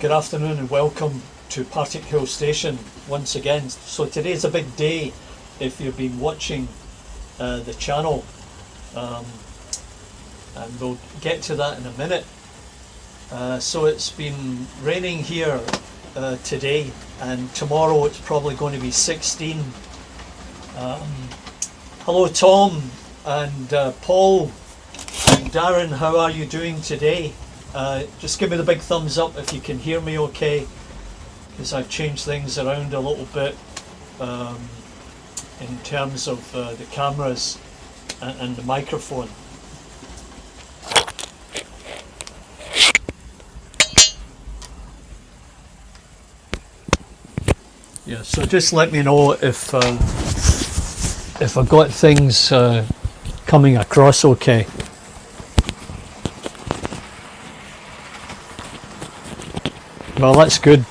Good afternoon and welcome to Partickhill Station once again. So today's a big day if you've been watching the channel, and we'll get to that in a minute. So it's been raining here today, and tomorrow it's probably going to be 16. Hello Tom and Paul and Darren, how are you doing today? Just give me the big thumbs up if you can hear me okay, because I've changed things around a little bit in terms of the cameras and the microphone. Yeah, so just let me know if I've got things coming across okay. Well, that's good.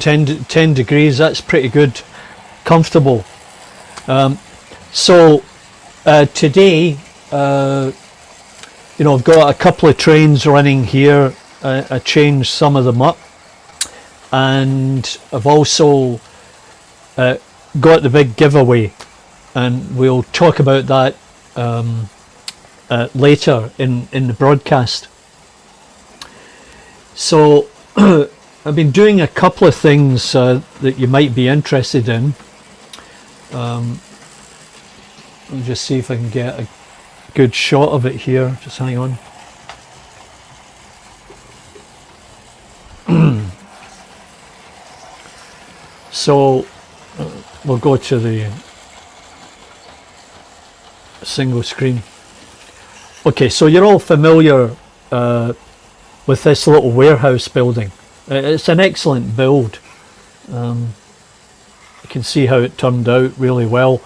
10 degrees, that's pretty good. Comfortable. So today, I've got a couple of trains running here. I changed some of them up. And I've also got the big giveaway. And we'll talk about that later in the broadcast. So I've been doing a couple of things that you might be interested in. Let me just see if I can get a good shot of it here. Just hang on. So we'll go to the single screen. Okay, so you're all familiar with this little warehouse building. It's an excellent build. You can see how it turned out really well.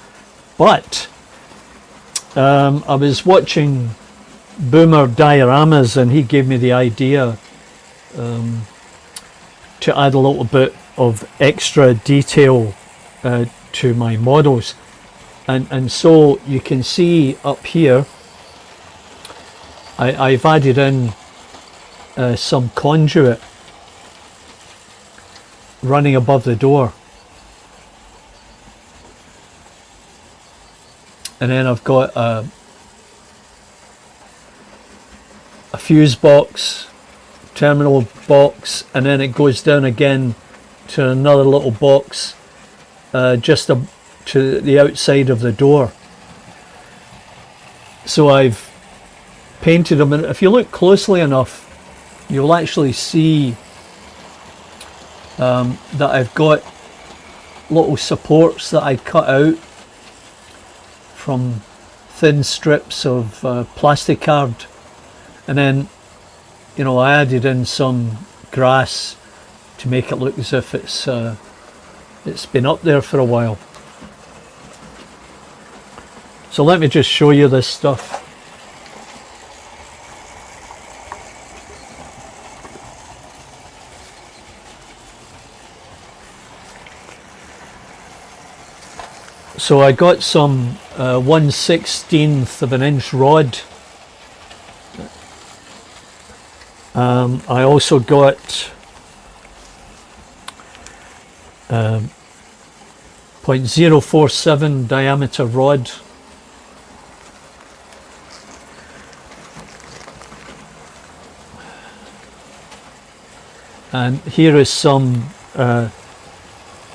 But I was watching Boomer Dioramas and he gave me the idea to add a little bit of extra detail to my models. And so you can see up here, I've added in some conduit running above the door, and then I've got a fuse box, terminal box, and then it goes down again to another little box just to the outside of the door. So I've painted them, and if you look closely enough you'll actually see that I've got little supports that I cut out from thin strips of plasticard, and then I added in some grass to make it look as if it's been up there for a while. So let me just show you this stuff. So I got some 1/16 of an inch rod. I also got 0.047 diameter rod. And here is some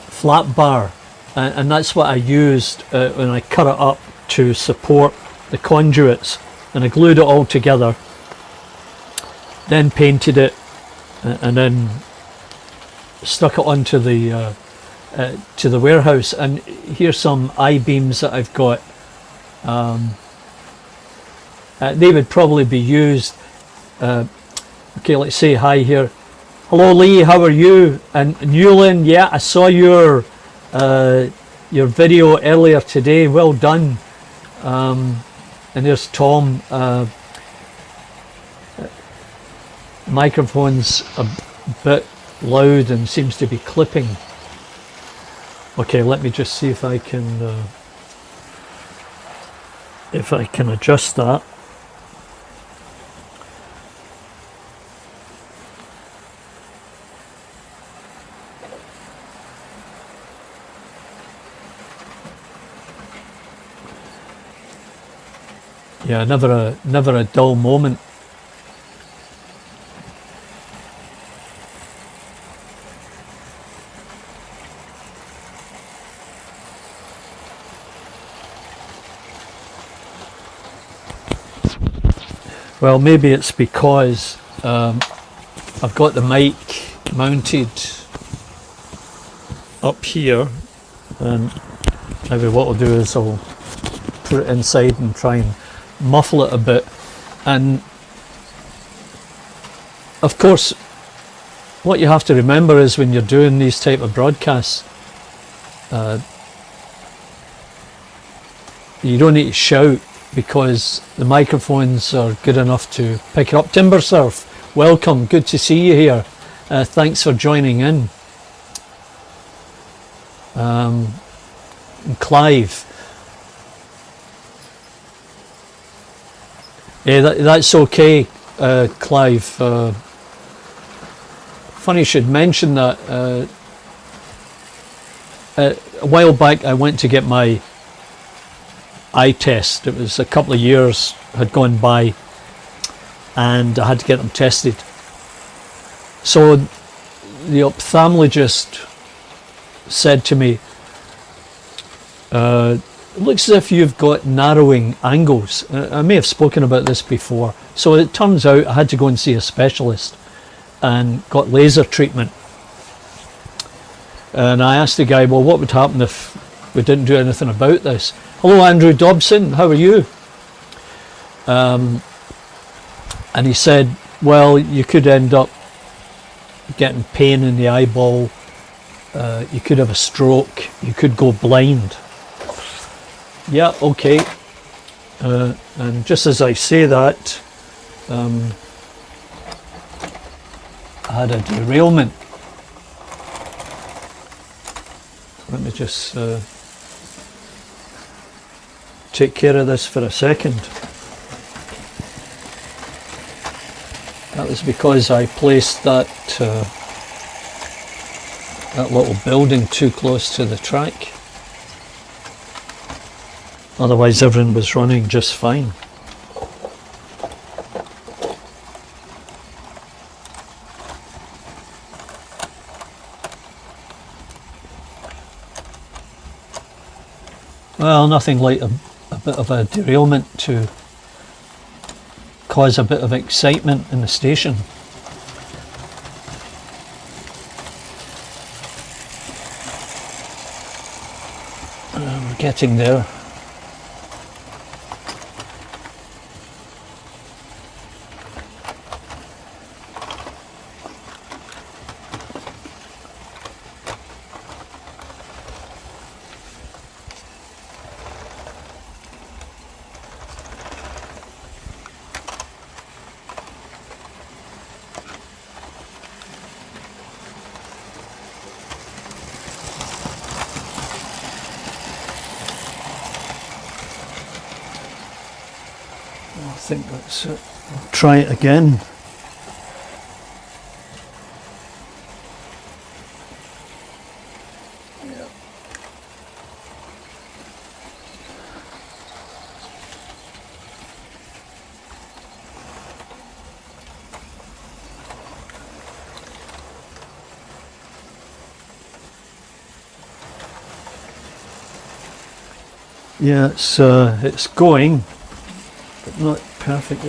flat bar. And that's what I used when I cut it up to support the conduits, and I glued it all together, then painted it, and then stuck it onto the to the warehouse. And here's some I-beams that I've got. They would probably be used. Okay, let's say hi here. Hello Lee, how are you? And Newland, yeah, I saw your video earlier today, well done. And there's Tom. Microphone's a bit loud and seems to be clipping. Okay, let me just see if I can adjust that. Yeah, never a dull moment. Well, maybe it's because I've got the mic mounted up here, and maybe what I'll do is I'll put it inside and try and muffle it a bit. And of course, what you have to remember is when you're doing these type of broadcasts, you don't need to shout, because the microphones are good enough to pick it up. Timber Surf, welcome, good to see you here. Thanks for joining in. And Clive, yeah, that's okay, Clive. Funny you should mention that. A while back I went to get my eye test. It was a couple of years had gone by and I had to get them tested. So the ophthalmologist said to me, it looks as if you've got narrowing angles. I may have spoken about this before. So it turns out I had to go and see a specialist and got laser treatment. And I asked the guy, well, what would happen if we didn't do anything about this? Hello, Andrew Dobson, how are you? And he said, well, you could end up getting pain in the eyeball, you could have a stroke, you could go blind. Yeah, okay. And just as I say that, I had a derailment. Let me just take care of this for a second. That was because I placed that that little building too close to the track. Otherwise everything was running just fine. Well, nothing like a bit of a derailment to cause a bit of excitement in the station. We're getting there. I think that's it. I'll try it again. Yeah, it's going, but not perfect.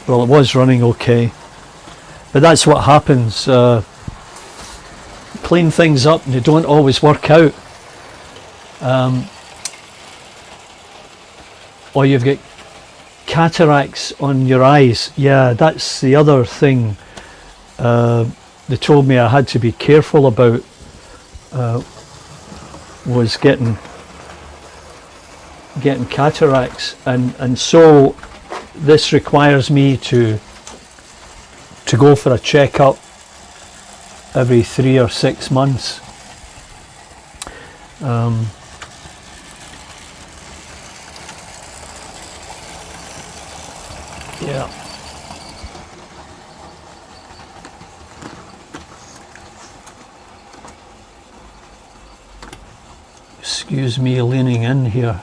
Well, it was running okay, but that's what happens. Clean things up and they don't always work out. Or you've got cataracts on your eyes. Yeah, that's the other thing they told me I had to be careful about, was getting cataracts, and so this requires me to go for a checkup every 3 or 6 months. Yeah. Excuse me leaning in here.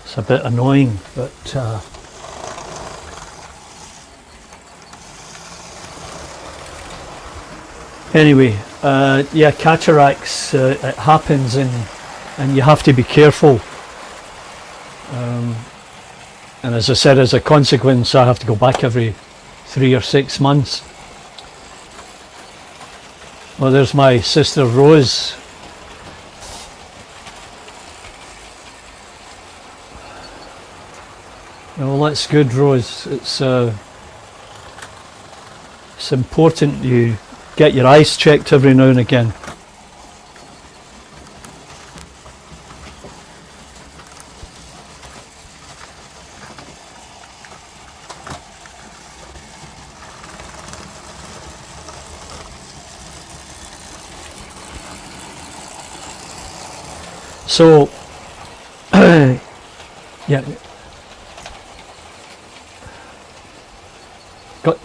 It's a bit annoying, but anyway, yeah, cataracts, it happens, and you have to be careful. And as I said, as a consequence, I have to go back every 3 or 6 months. Well, there's my sister Rose. Well, that's good, Rose. It's important you get your eyes checked every now and again. So, yeah.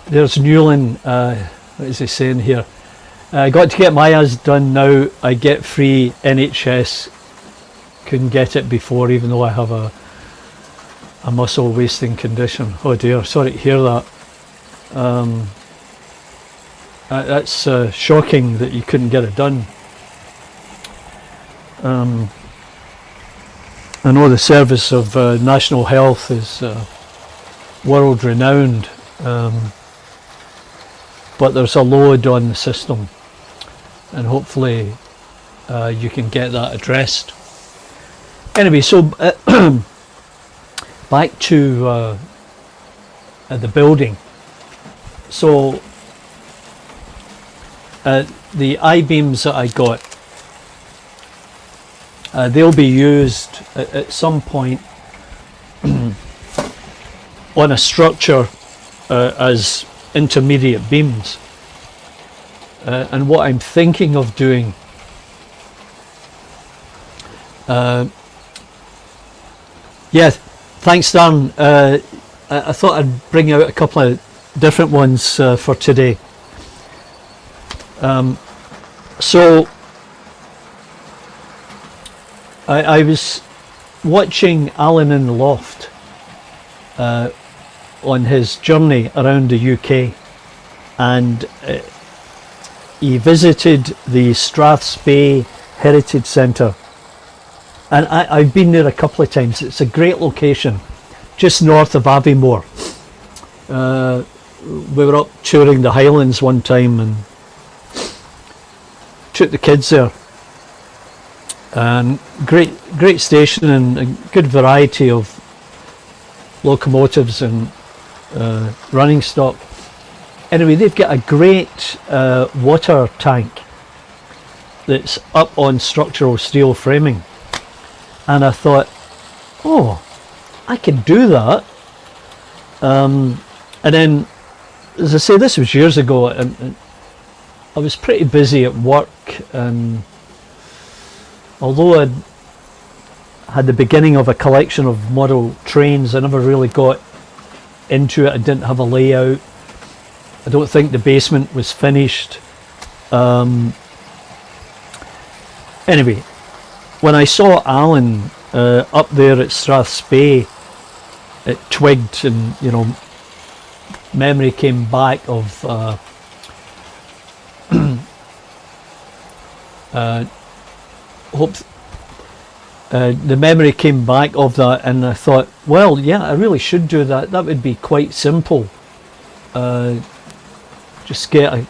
There's Newland, what is he saying here? Got to get my eyes done now. I get free NHS. Couldn't get it before, even though I have a muscle wasting condition. Oh dear, sorry to hear that. That's shocking that you couldn't get it done. I know the service of National Health is world renowned. But there's a load on the system, and hopefully you can get that addressed. Anyway, so back to the building. So the I-beams that I got, they'll be used at some point on a structure as intermediate beams, and what I'm thinking of doing, yeah, thanks Dan, I thought I'd bring out a couple of different ones for today. So I was watching Alan in the Loft on his journey around the UK, and he visited the Strathspey Heritage Centre, and I've been there a couple of times. It's a great location, just north of Aviemore. We were up touring the Highlands one time and took the kids there, and great station and a good variety of locomotives and running stock. Anyway, they've got a great water tank that's up on structural steel framing, and I thought, oh, I can do that. And then, as I say, this was years ago, and I was pretty busy at work, and although I had the beginning of a collection of model trains, I never really got into it. I didn't have a layout. I don't think the basement was finished. Anyway, when I saw Alan up there at Strathspey, it twigged, and memory came back of the memory came back of that, and I thought, well, yeah, I really should do that. That would be quite simple. Just get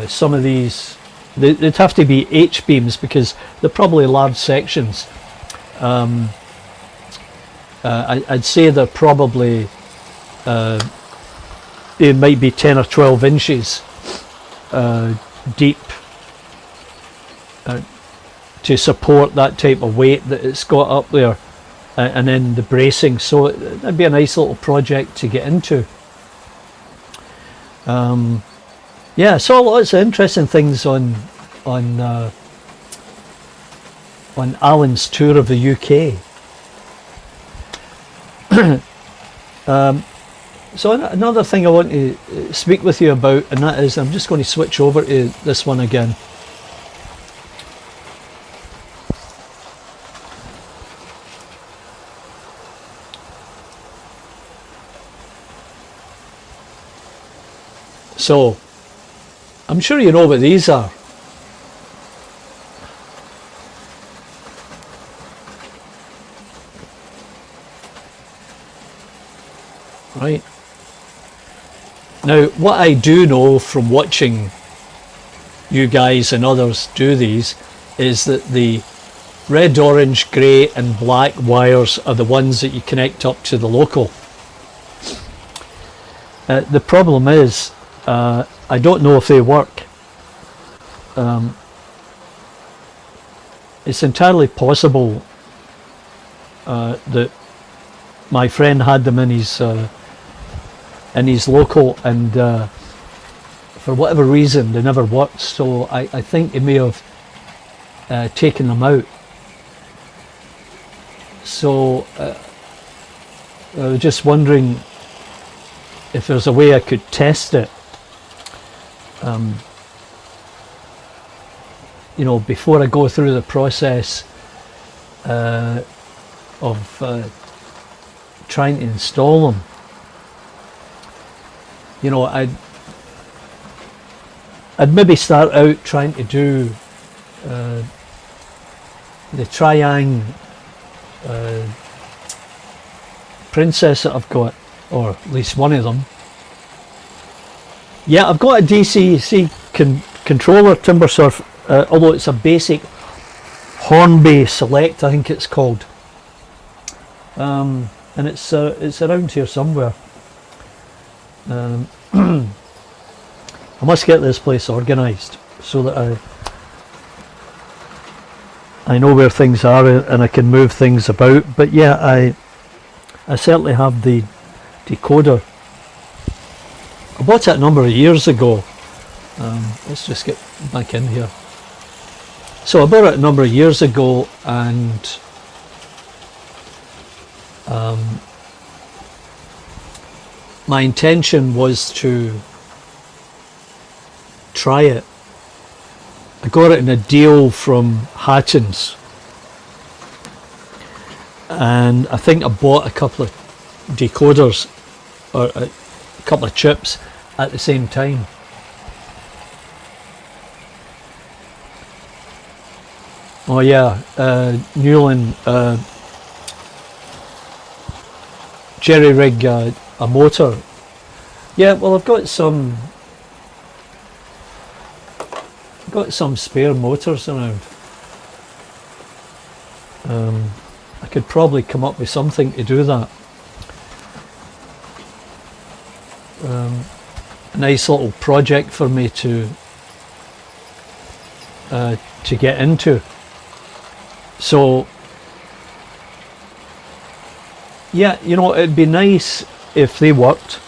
some of these. They'd have to be H-beams because they're probably large sections. I'd say they're probably they might be 10 or 12 inches deep to support that type of weight that it's got up there, and then the bracing. So that'd be a nice little project to get into. Yeah, so lots of interesting things on Alan's tour of the UK. So another thing I want to speak with you about, and that is, I'm just going to switch over to this one again. So, I'm sure you know what these are. Right. Now, what I do know from watching you guys and others do these is that the red, orange, grey and black wires are the ones that you connect up to the local. The problem is, I don't know if they work. It's entirely possible that my friend had them in his local, and for whatever reason they never worked, so I think he may have taken them out. So I was just wondering if there's a way I could test it, you know, before I go through the process of trying to install them. You know, I'd maybe start out trying to do the Triang Princess that I've got, or at least one of them. Yeah, I've got a DCC controller, Timbersurf, although it's a basic Hornby Select, I think it's called, and it's around here somewhere. I must get this place organised so that I know where things are and I can move things about. But yeah, I certainly have the decoder. I bought it a number of years ago. Let's just get back in here. So I bought it a number of years ago, and my intention was to try it. I got it in a deal from Hatton's, and I think I bought a couple of decoders or a couple of chips at the same time. Oh yeah, Newland jerry rig a motor. Yeah, well, I've got some spare motors around. I could probably come up with something to do that. A nice little project for me to get into. So yeah, you know, it'd be nice if they worked,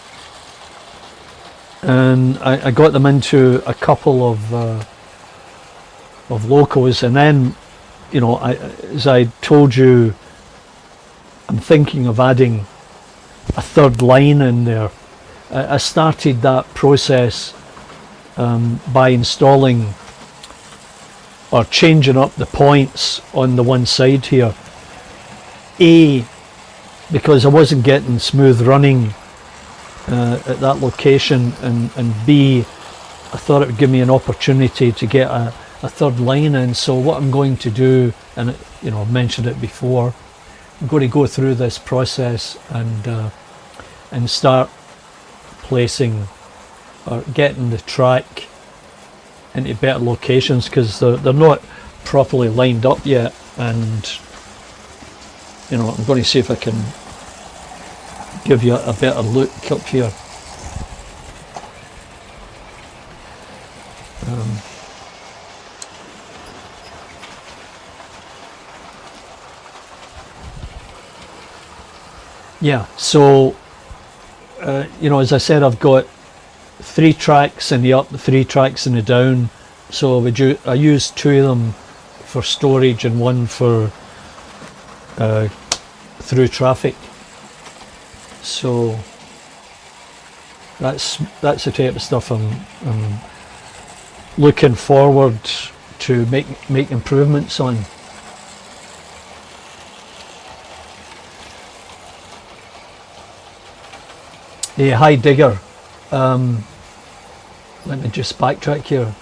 and I got them into a couple of locos, and then, you know, as I told you, I'm thinking of adding a third line in there. I started that process by installing or changing up the points on the one side here. A, because I wasn't getting smooth running at that location, and B, I thought it would give me an opportunity to get a third line in. So what I'm going to do, and you know, I've mentioned it before, I'm going to go through this process and start placing or getting the track into better locations, because they're not properly lined up yet. And you know, I'm going to see if I can give you a better look up here. yeah, so you know, as I said, I've got 3 tracks in the up, 3 tracks in the down. So I use 2 of them for storage and 1 for through traffic. So that's the type of stuff I'm looking forward to make improvements on. Hey, hi Digger. Let me just backtrack here.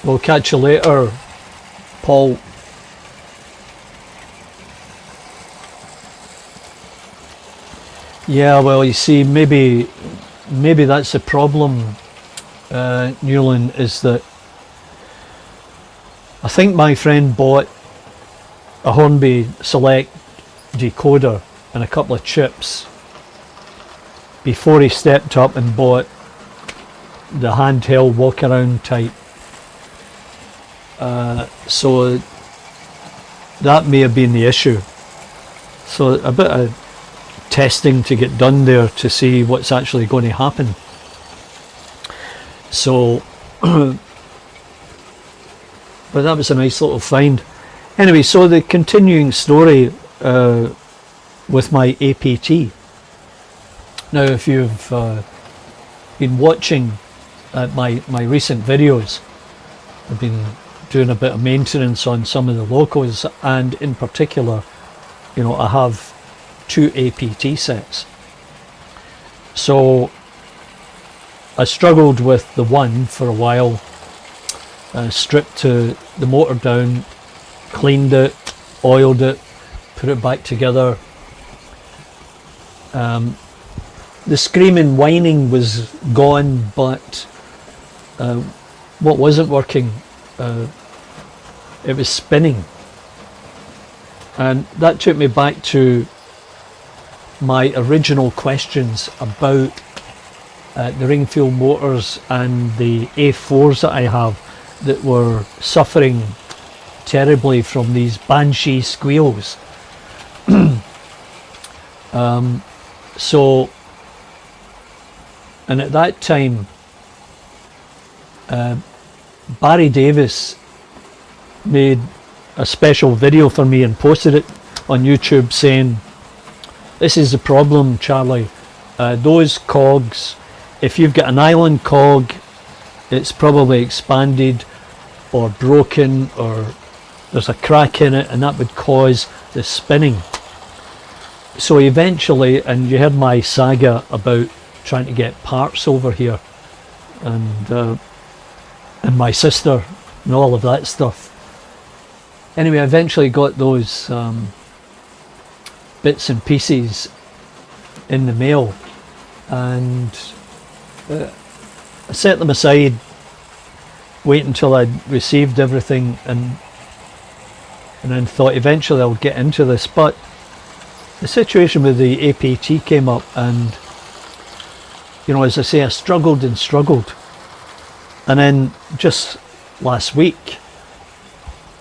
We'll catch you later, Paul. Yeah, well, you see, maybe that's the problem, Newland, is that I think my friend bought a Hornby Select decoder and a couple of chips before he stepped up and bought the handheld walk around type. So that may have been the issue. So a bit of testing to get done there to see what's actually going to happen. So but that was a nice little find. Anyway, so the continuing story with my APT. Now, if you've been watching my recent videos, I've been doing a bit of maintenance on some of the locos, and in particular, you know, I have 2 APT sets. So I struggled with the one for a while, stripped the motor down, cleaned it, oiled it, put it back together. The screaming whining was gone, but what wasn't working, it was spinning, and that took me back to my original questions about the Ringfield motors and the A4s that I have that were suffering terribly from these banshee squeals. So, and at that time, Barry Davis made a special video for me and posted it on YouTube saying, "This is the problem, Charlie. Those cogs, if you've got an island cog, it's probably expanded or broken, or there's a crack in it, and that would cause the spinning." So eventually, and you heard my saga about trying to get parts over here, and my sister and all of that stuff. Anyway, I eventually got those bits and pieces in the mail, and I set them aside, wait until I'd received everything, and then thought eventually I'll get into this. But the situation with the APT came up, and you know, as I say, I struggled and struggled, and then just last week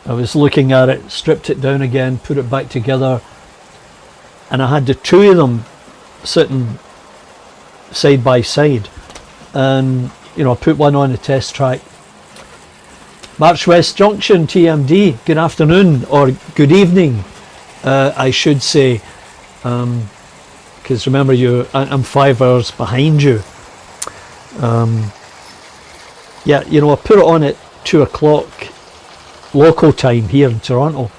I was looking at it, stripped it down again, put it back together, and I had the 2 of them sitting side by side, and you know, I put one on the test track. March West Junction TMD, good afternoon, or good evening, I should say, because remember, I'm 5 hours behind you. Yeah, you know, I put it on at 2 o'clock local time here in Toronto,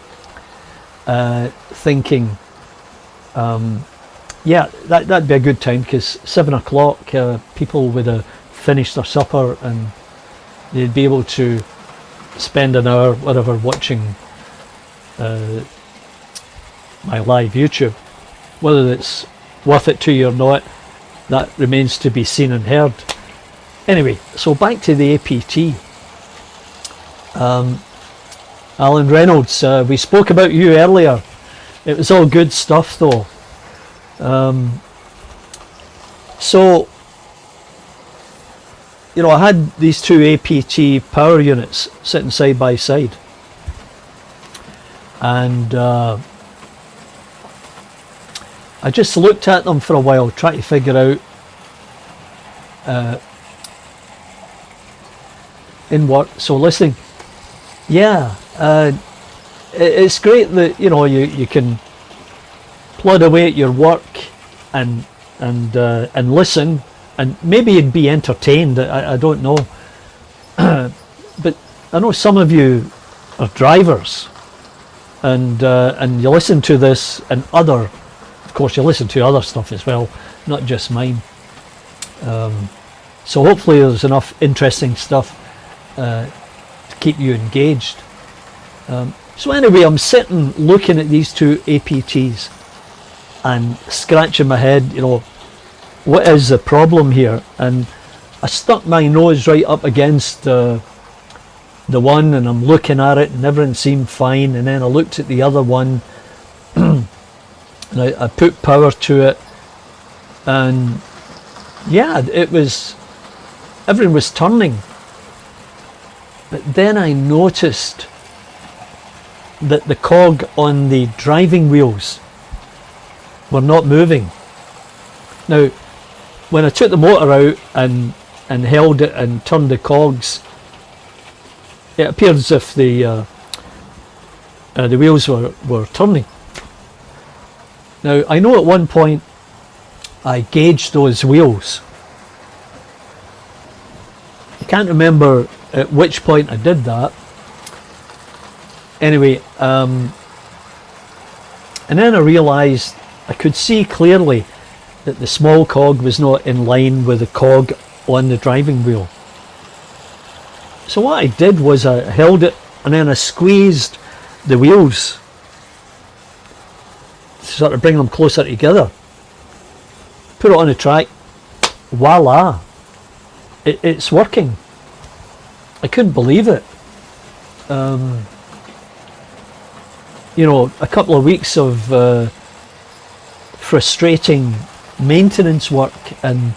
thinking, yeah, that'd be a good time, because 7 o'clock people would have finished their supper and they'd be able to spend an hour, whatever, watching my live YouTube. Whether it's worth it to you or not, that remains to be seen and heard. Anyway, so back to the APT. Alan Reynolds, we spoke about you earlier. it was all good stuff though. So, you know, I had these two APT power units sitting side by side, and I just looked at them for a while, trying to figure out in what. So listening, yeah, it's great that, you know, you can plod away at your work and listen, and maybe you'd be entertained. I don't know, but I know some of you are drivers, and you listen to this and other. Of course, you listen to other stuff as well, not just mine. So hopefully there's enough interesting stuff to keep you engaged. So anyway, I'm sitting looking at these two APTs and scratching my head, you know, what is the problem here? And I stuck my nose right up against the one, and I'm looking at it and everything seemed fine, and then I looked at the other one and I put power to it, and yeah, everything was turning. But then I noticed that the cog on the driving wheels were not moving. Now, when I took the motor out and held it and turned the cogs, it appeared as if the wheels were turning. Now, I know at one point I gauged those wheels. I can't remember at which point I did that. Anyway, and then I realised I could see clearly that the small cog was not in line with the cog on the driving wheel. So what I did was I held it and then I squeezed the wheels to sort of bring them closer together. Put it on the track. Voila! It's working. I couldn't believe it. You know, a couple of weeks of frustrating maintenance work, and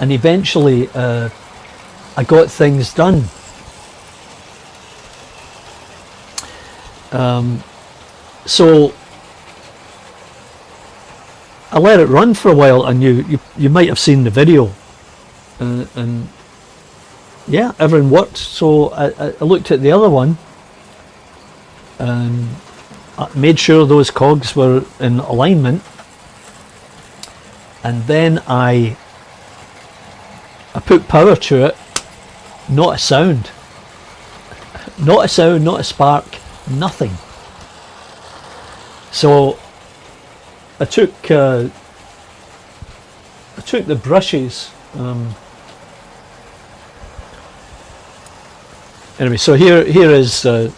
eventually I got things done. So I let it run for a while, and you might have seen the video, and yeah, everything worked. So I looked at the other one and I made sure those cogs were in alignment, and then I put power to it. Not a sound, not a spark, nothing. So I took the brushes. Anyway, so here is the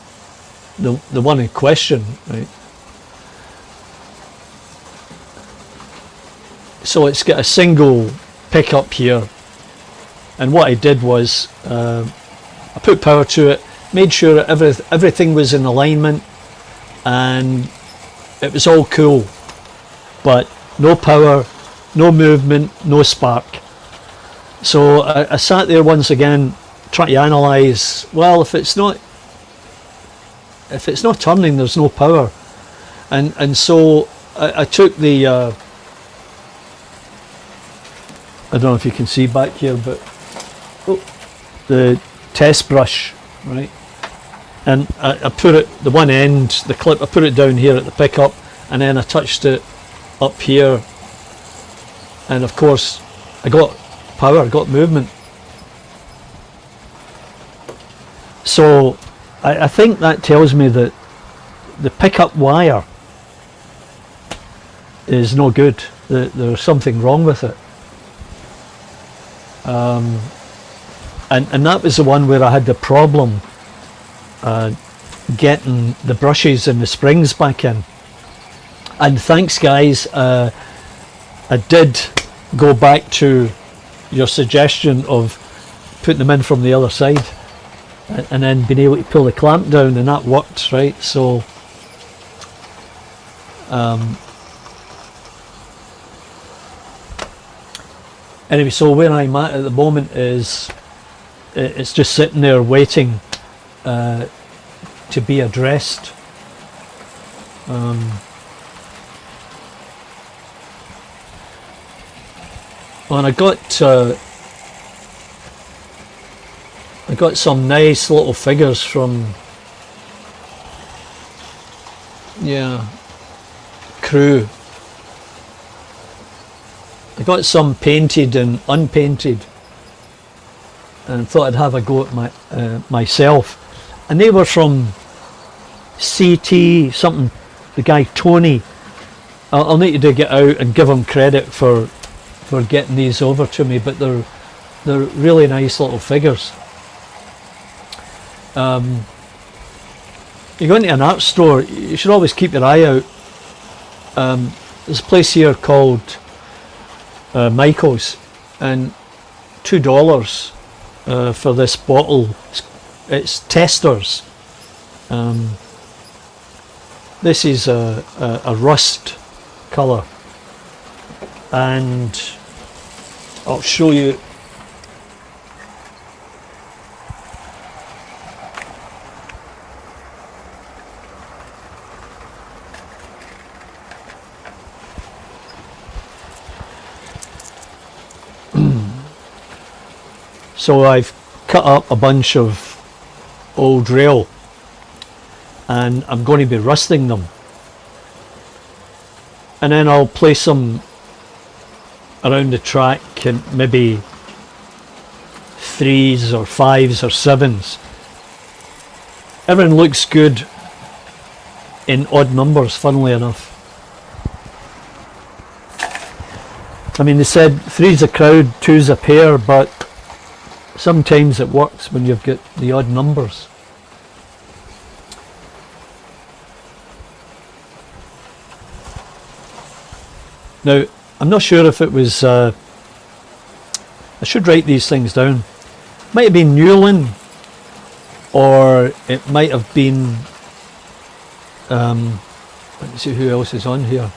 one in question, right? So it's got a single pickup here, and what I did was I put power to it, made sure everything was in alignment, and it was all cool, but no power, no movement, no spark. So I sat there once again trying to analyse, well, if it's not turning, there's no power. And so I took the I don't know if you can see back here, but the test brush, right? And I put it, the one end, the clip, I put it down here at the pickup, and then I touched it up here, and of course I got power, I got movement. So I think that tells me that the pickup wire is no good. There's something wrong with it. And that was the one where I had the problem getting the brushes and the springs back in. And thanks guys, I did go back to your suggestion of putting them in from the other side, and then being able to pull the clamp down, and that worked, right? So Anyway, so where I'm at the moment is it's just sitting there waiting to be addressed. And I got some nice little figures from Crew. I got some painted and unpainted, and thought I'd have a go at myself. And they were from CT something. The guy Tony. I'll need to dig it out and give him credit for getting these over to me. But they're really nice little figures. You go into an art store, you should always keep your eye out. There's a place here called Michael's, and $2 for this bottle. It's Testers. This is a rust colour, and I'll show you. So I've cut up a bunch of old rail, and I'm going to be rusting them, and then I'll place them around the track in maybe 3s or 5s or 7s. Everything looks good in odd numbers, funnily enough. I mean, they said 3's a crowd, 2's a pair, but sometimes it works when you've got the odd numbers. Now, I'm not sure if it was, I should write these things down. Might have been Newland, or it might have been, let me see who else is on here.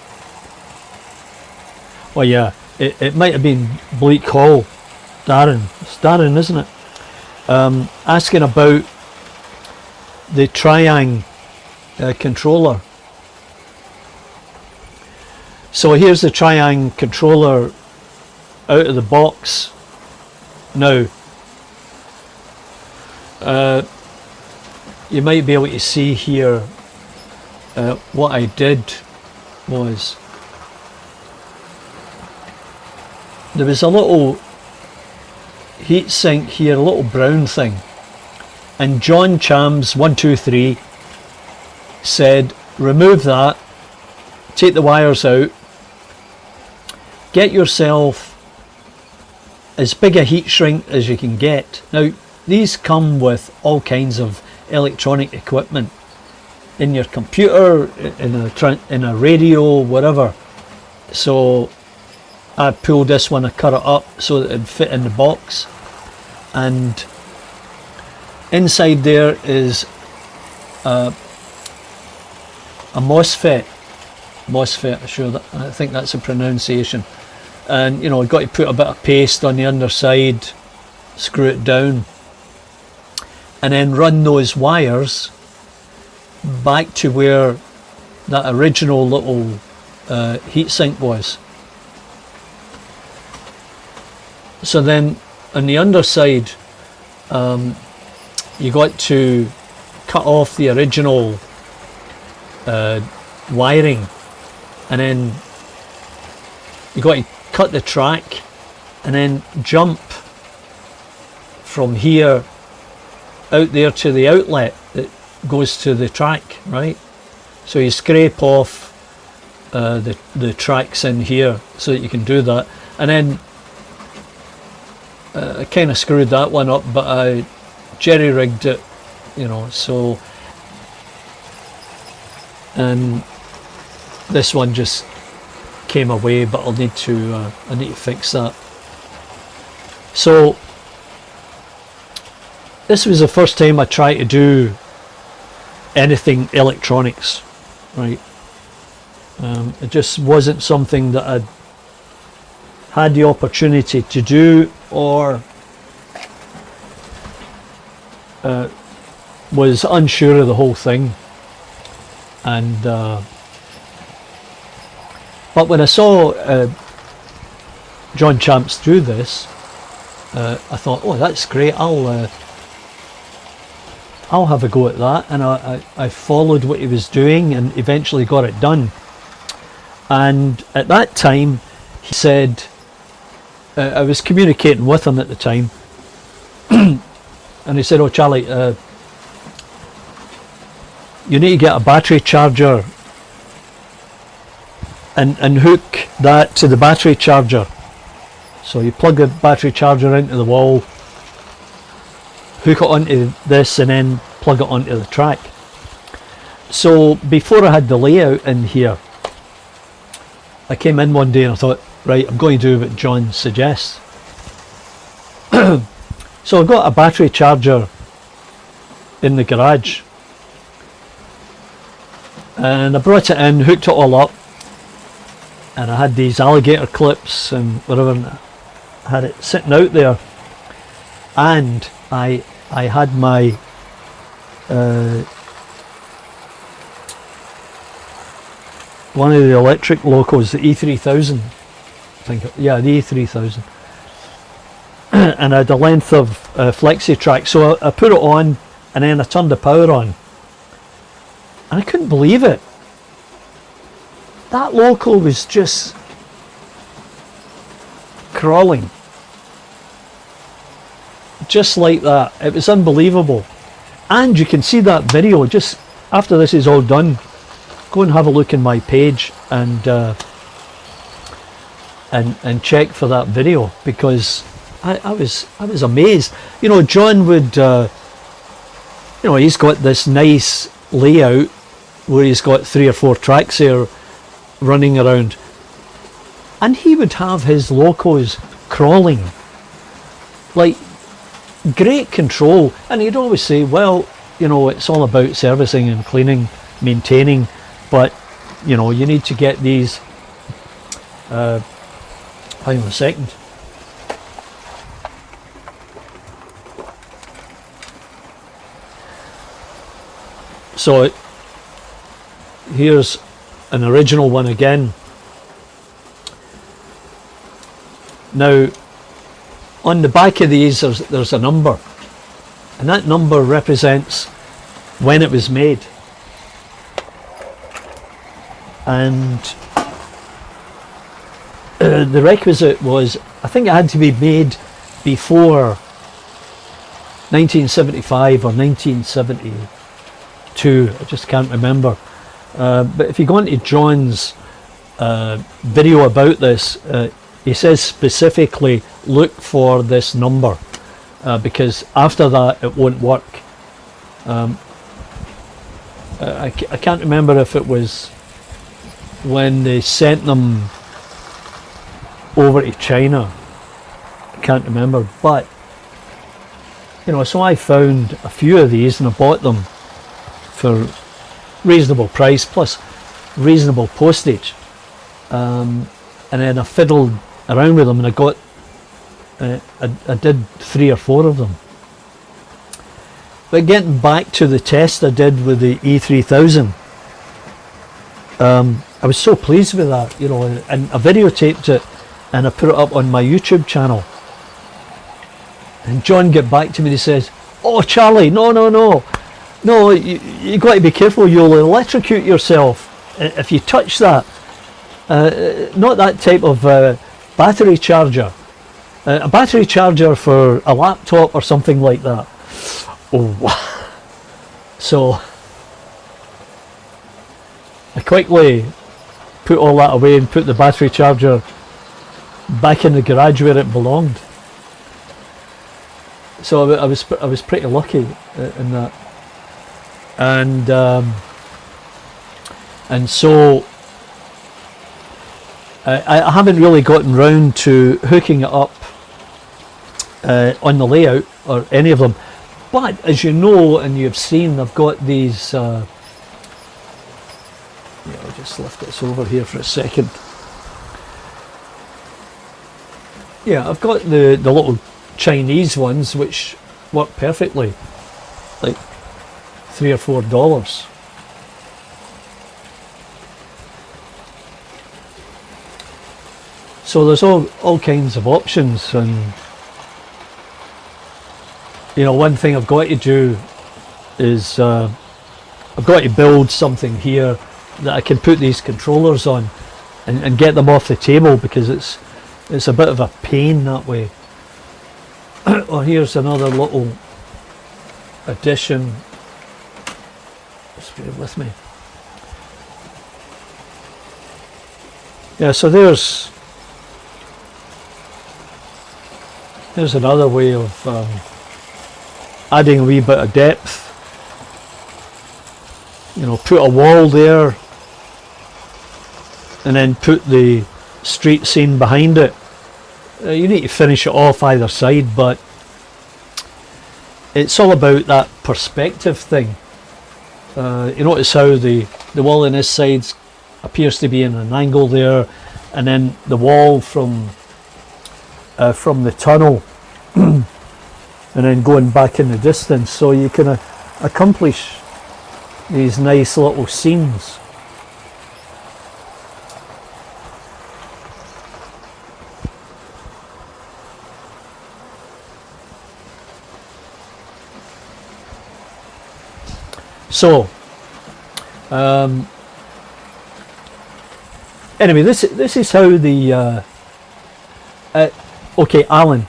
Oh yeah, it might have been Bleak Hall. Darren, it's Darren, isn't it? Asking about the Triang controller. So here's the Triang controller out of the box. Now, you might be able to see here what I did was there was a little heat sink here, a little brown thing, and John Chams 123 said remove that, take the wires out, get yourself as big a heat shrink as you can get. Now these come with all kinds of electronic equipment in your computer, in a radio, whatever. So I pulled this one, I cut it up so that it'd fit in the box, and inside there is a MOSFET, I think that's a pronunciation, and you know, I've got to put a bit of paste on the underside, screw it down, and then run those wires back to where that original little heatsink was. So then on the underside, you got to cut off the original wiring, and then you got to cut the track and then jump from here out there to the outlet that goes to the track, right? So you scrape off the tracks in here so that you can do that, and then I kind of screwed that one up, but I jerry-rigged it, you know, so, and this one just came away, but I need to fix that. So this was the first time I tried to do anything electronics, right? It just wasn't something that I'd had the opportunity to do, or was unsure of the whole thing. And but when I saw John Champs do this, I thought, oh, that's great, I'll have a go at that. And I followed what he was doing and eventually got it done. And at that time he said, I was communicating with him at the time, and he said, oh Charlie, you need to get a battery charger and hook that to the battery charger. So you plug the battery charger into the wall, hook it onto this, and then plug it onto the track. So before I had the layout in here, I came in one day and I thought, right, I'm going to do what John suggests. So I've got a battery charger in the garage, and I brought it in, hooked it all up, and I had these alligator clips and whatever, and I had it sitting out there, and I had my one of the electric locos, the E3000, I think, yeah, the E3000, and I had a length of flexi track. So I put it on, and then I turned the power on, and I couldn't believe it. That loco was just crawling, just like that. It was unbelievable. And you can see that video just after this is all done. Go and have a look in my page and check for that video, because I was amazed. You know, John would you know, he's got this nice layout where he's got 3 or 4 tracks there running around, and he would have his locos crawling, like, great control. And he'd always say, well, you know, it's all about servicing and cleaning, maintaining, but you know, you need to get these hang on a second. So here's an original one again. Now on the back of these there's a number, and that number represents when it was made. And the requisite was, I think it had to be made before 1975 or 1972, I just can't remember. But if you go into John's video about this, he says specifically look for this number, because after that it won't work. I can't remember if it was when they sent them over to China, I can't remember, but you know, so I found a few of these and I bought them for reasonable price plus reasonable postage, and then I fiddled around with them, and I got I did 3 or 4 of them. But getting back to the test I did with the E3000, I was so pleased with that, you know, and I videotaped it and I put it up on my YouTube channel. And John got back to me and he says, oh Charlie, no, you got to be careful, you'll electrocute yourself if you touch that. Not that type of battery charger. A battery charger for a laptop or something like that. Oh, so I quickly put all that away and put the battery charger back in the garage where it belonged. So I was pretty lucky in that, and so I haven't really gotten round to hooking it up on the layout or any of them. But as you know, and you've seen, I've got these just lift this over here for a second. Yeah, I've got the little Chinese ones which work perfectly, like $3 or $4. So there's all kinds of options, and you know, one thing I've got to do is I've got to build something here that I can put these controllers on and get them off the table, because it's a bit of a pain that way. Oh, here's another little addition. Just bear with me. Yeah, so there's another way of adding a wee bit of depth. You know, put a wall there and then put the street scene behind it. You need to finish it off either side, but it's all about that perspective thing. You notice how the wall on this side appears to be in an angle there, and then the wall from the tunnel and then going back in the distance, so you can accomplish these nice little scenes. So anyway, this is how the okay, Alan,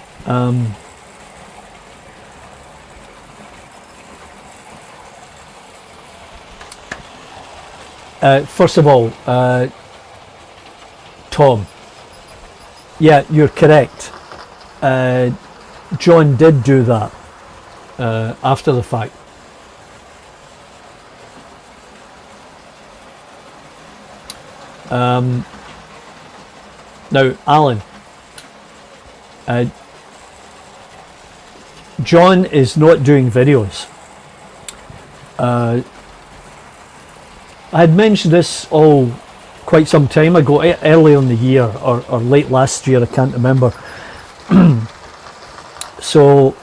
first of all, Tom, yeah, you're correct. John did do that after the fact. Now, Alan, John is not doing videos. I had mentioned this quite some time ago, early in the year or late last year, I can't remember. So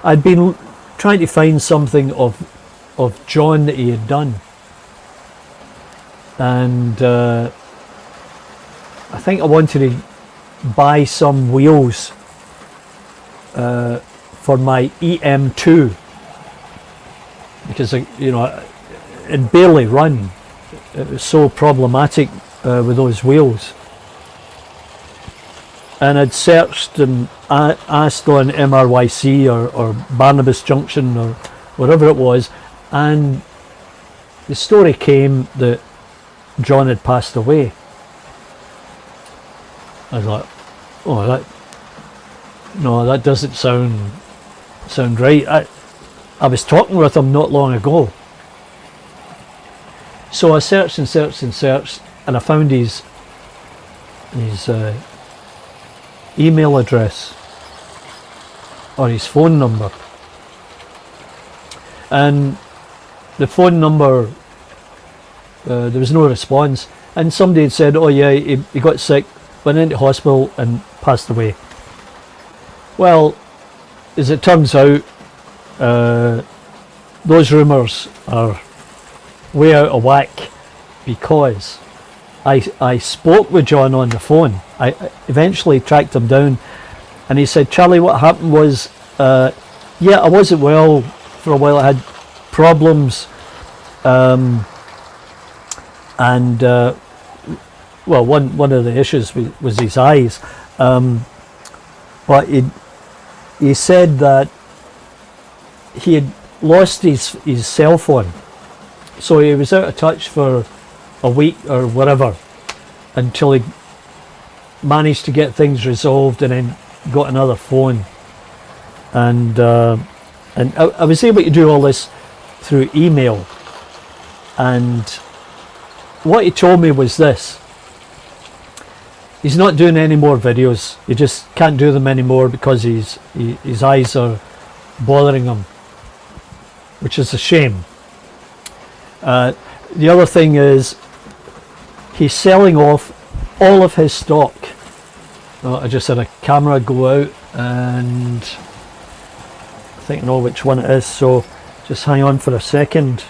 I'd been trying to find something of John that he had done, and I think I wanted to buy some wheels for my EM2, because you know, it barely run. It was so problematic with those wheels, and I'd searched and asked on MRYC or Barnabas Junction or whatever it was, and the story came that John had passed away. I was like, oh, that doesn't sound right. I was talking with him not long ago. So I searched and searched and searched, and I found his email address or his phone number, and the phone number, there was no response, and somebody had said, oh yeah, he got sick, went into hospital and passed away. Well, as it turns out, those rumours are way out of whack, because I spoke with John on the phone. I eventually tracked him down, and he said, Charlie, what happened was, yeah, I wasn't well for a while. I had problems, and well, one of the issues was his eyes, but he said that he had lost his cell phone, so he was out of touch for a week or whatever, until he managed to get things resolved and then got another phone, and I was able to do all this through email. And what he told me was this: he's not doing any more videos. He just can't do them anymore because his eyes are bothering him, which is a shame. the other thing is he's selling off all of his stock. Oh, I just had a camera go out and I think I know which one it is, so just hang on for a second.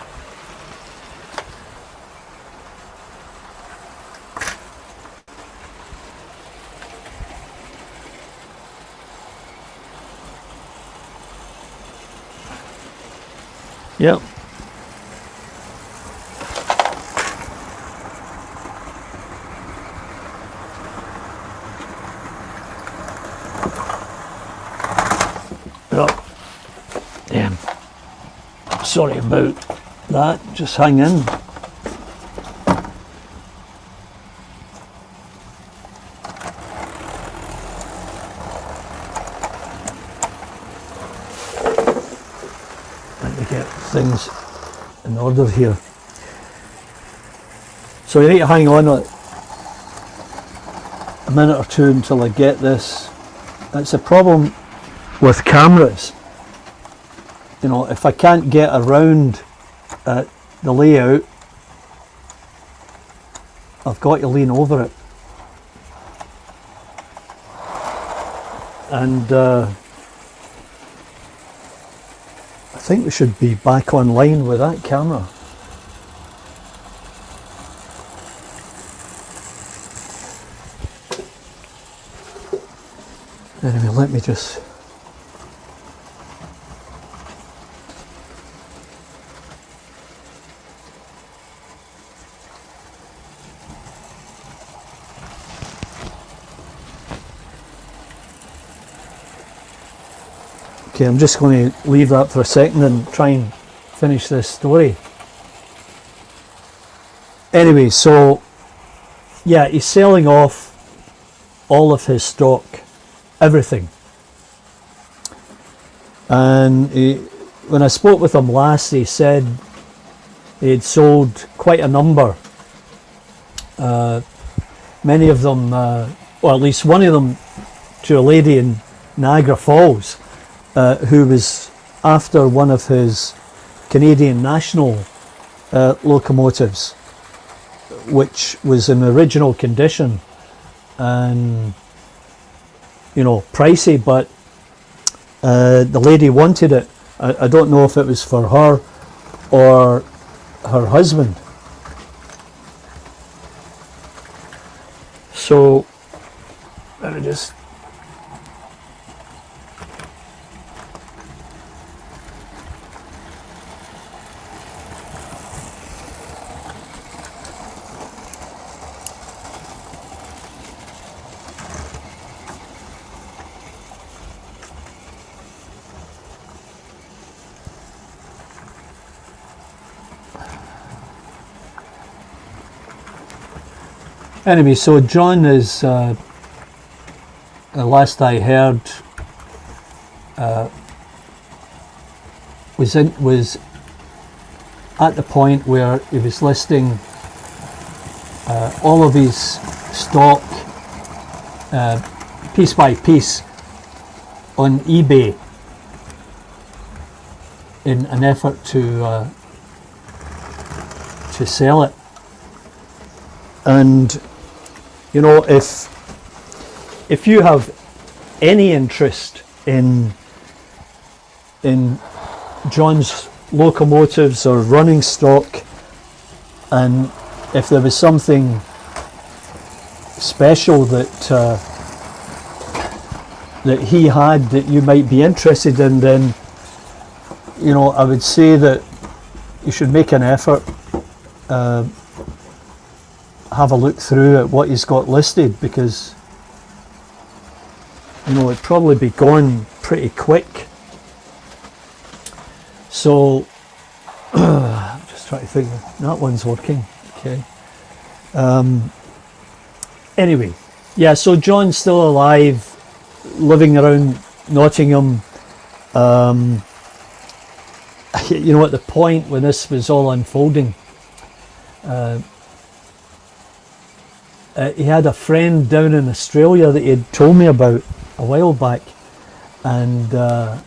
Yep. Oh, damn. Sorry about that. Just hang in. Let me get things in order here. So you need to hang on a minute or two until I get this. That's a problem with cameras. You know, if I can't get around the layout, I've got to lean over it. And I think we should be back online with that camera. Anyway, let me just... Okay, I'm just going to leave that for a second and try and finish this story. Anyway, so yeah, he's selling off all of his stock, everything. And when I spoke with him last, he said he had sold quite a number. Many of them, or at least one of them, to a lady in Niagara Falls. Who was after one of his Canadian National locomotives, which was in original condition and, you know, pricey, but the lady wanted it. I don't know if it was for her or her husband. So let me just... Anyway, so John is, the last I heard, was at the point where he was listing all of his stock piece by piece on eBay in an effort to sell it. And you know, if you have any interest in John's locomotives or running stock, and if there was something special that that he had that you might be interested in, then you know, I would say that you should make an effort. Have a look through at what he's got listed, because you know it'd probably be gone pretty quick. So I'm just trying to think. That one's working. Okay. Anyway, yeah. So John's still alive, living around Nottingham. You know, at the point when this was all unfolding. He had a friend down in Australia that he had told me about a while back, and I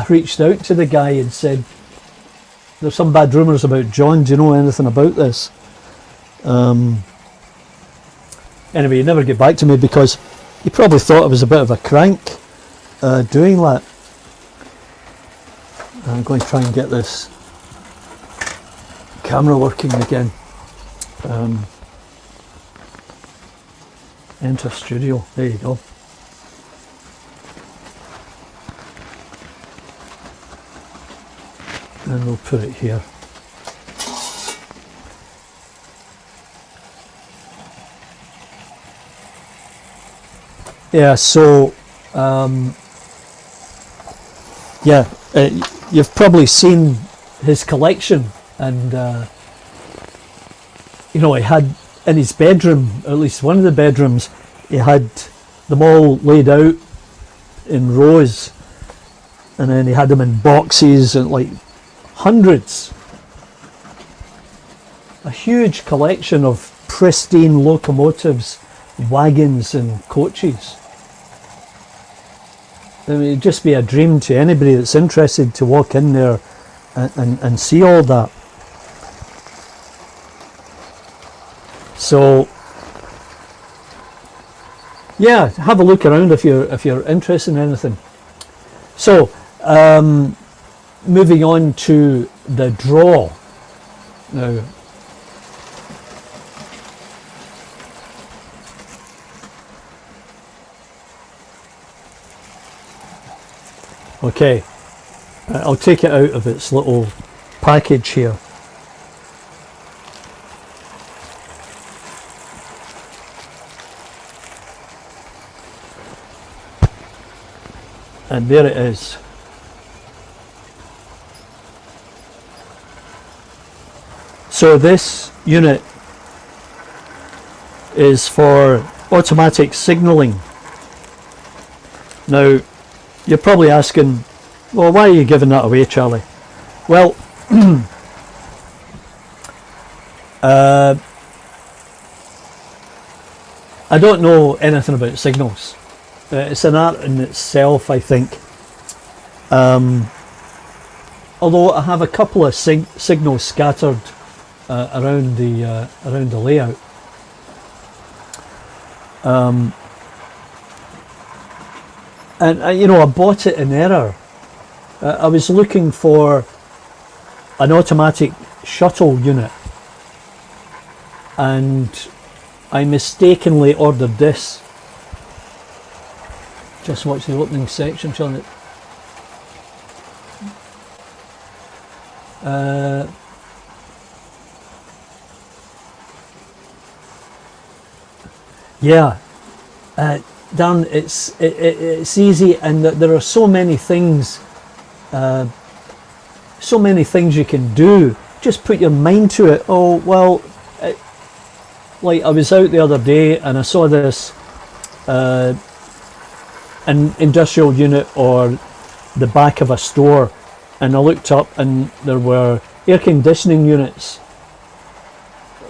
reached out to the guy and said, there's some bad rumours about John. Do you know anything about this? Anyway, he never get back to me because he probably thought I was a bit of a crank doing that. I'm going to try and get this camera working again. Enter studio. There you go. And we'll put it here. Yeah, so you've probably seen his collection, and you know, he had in his bedroom, at least one of the bedrooms, he had them all laid out in rows, and then he had them in boxes and like hundreds. A huge collection of pristine locomotives, wagons and coaches. I mean, it'd just be a dream to anybody that's interested to walk in there and see all that. So yeah, have a look around if you're interested in anything. So moving on to the draw now. Okay, I'll take it out of its little package here. And there it is. So this unit is for automatic signalling. Now, you're probably asking, well, why are you giving that away, Charlie? Well, I don't know anything about signals. It's an art in itself, I think. Although I have a couple of signals scattered around the layout. And you know, I bought it in error. I was looking for an automatic shuttle unit, and I mistakenly ordered this. Just watch the opening section, Charlie. Yeah. Dan, it's easy, and there are so many things you can do. Just put your mind to it. Oh well, like I was out the other day and I saw this an industrial unit or the back of a store, and I looked up and there were air conditioning units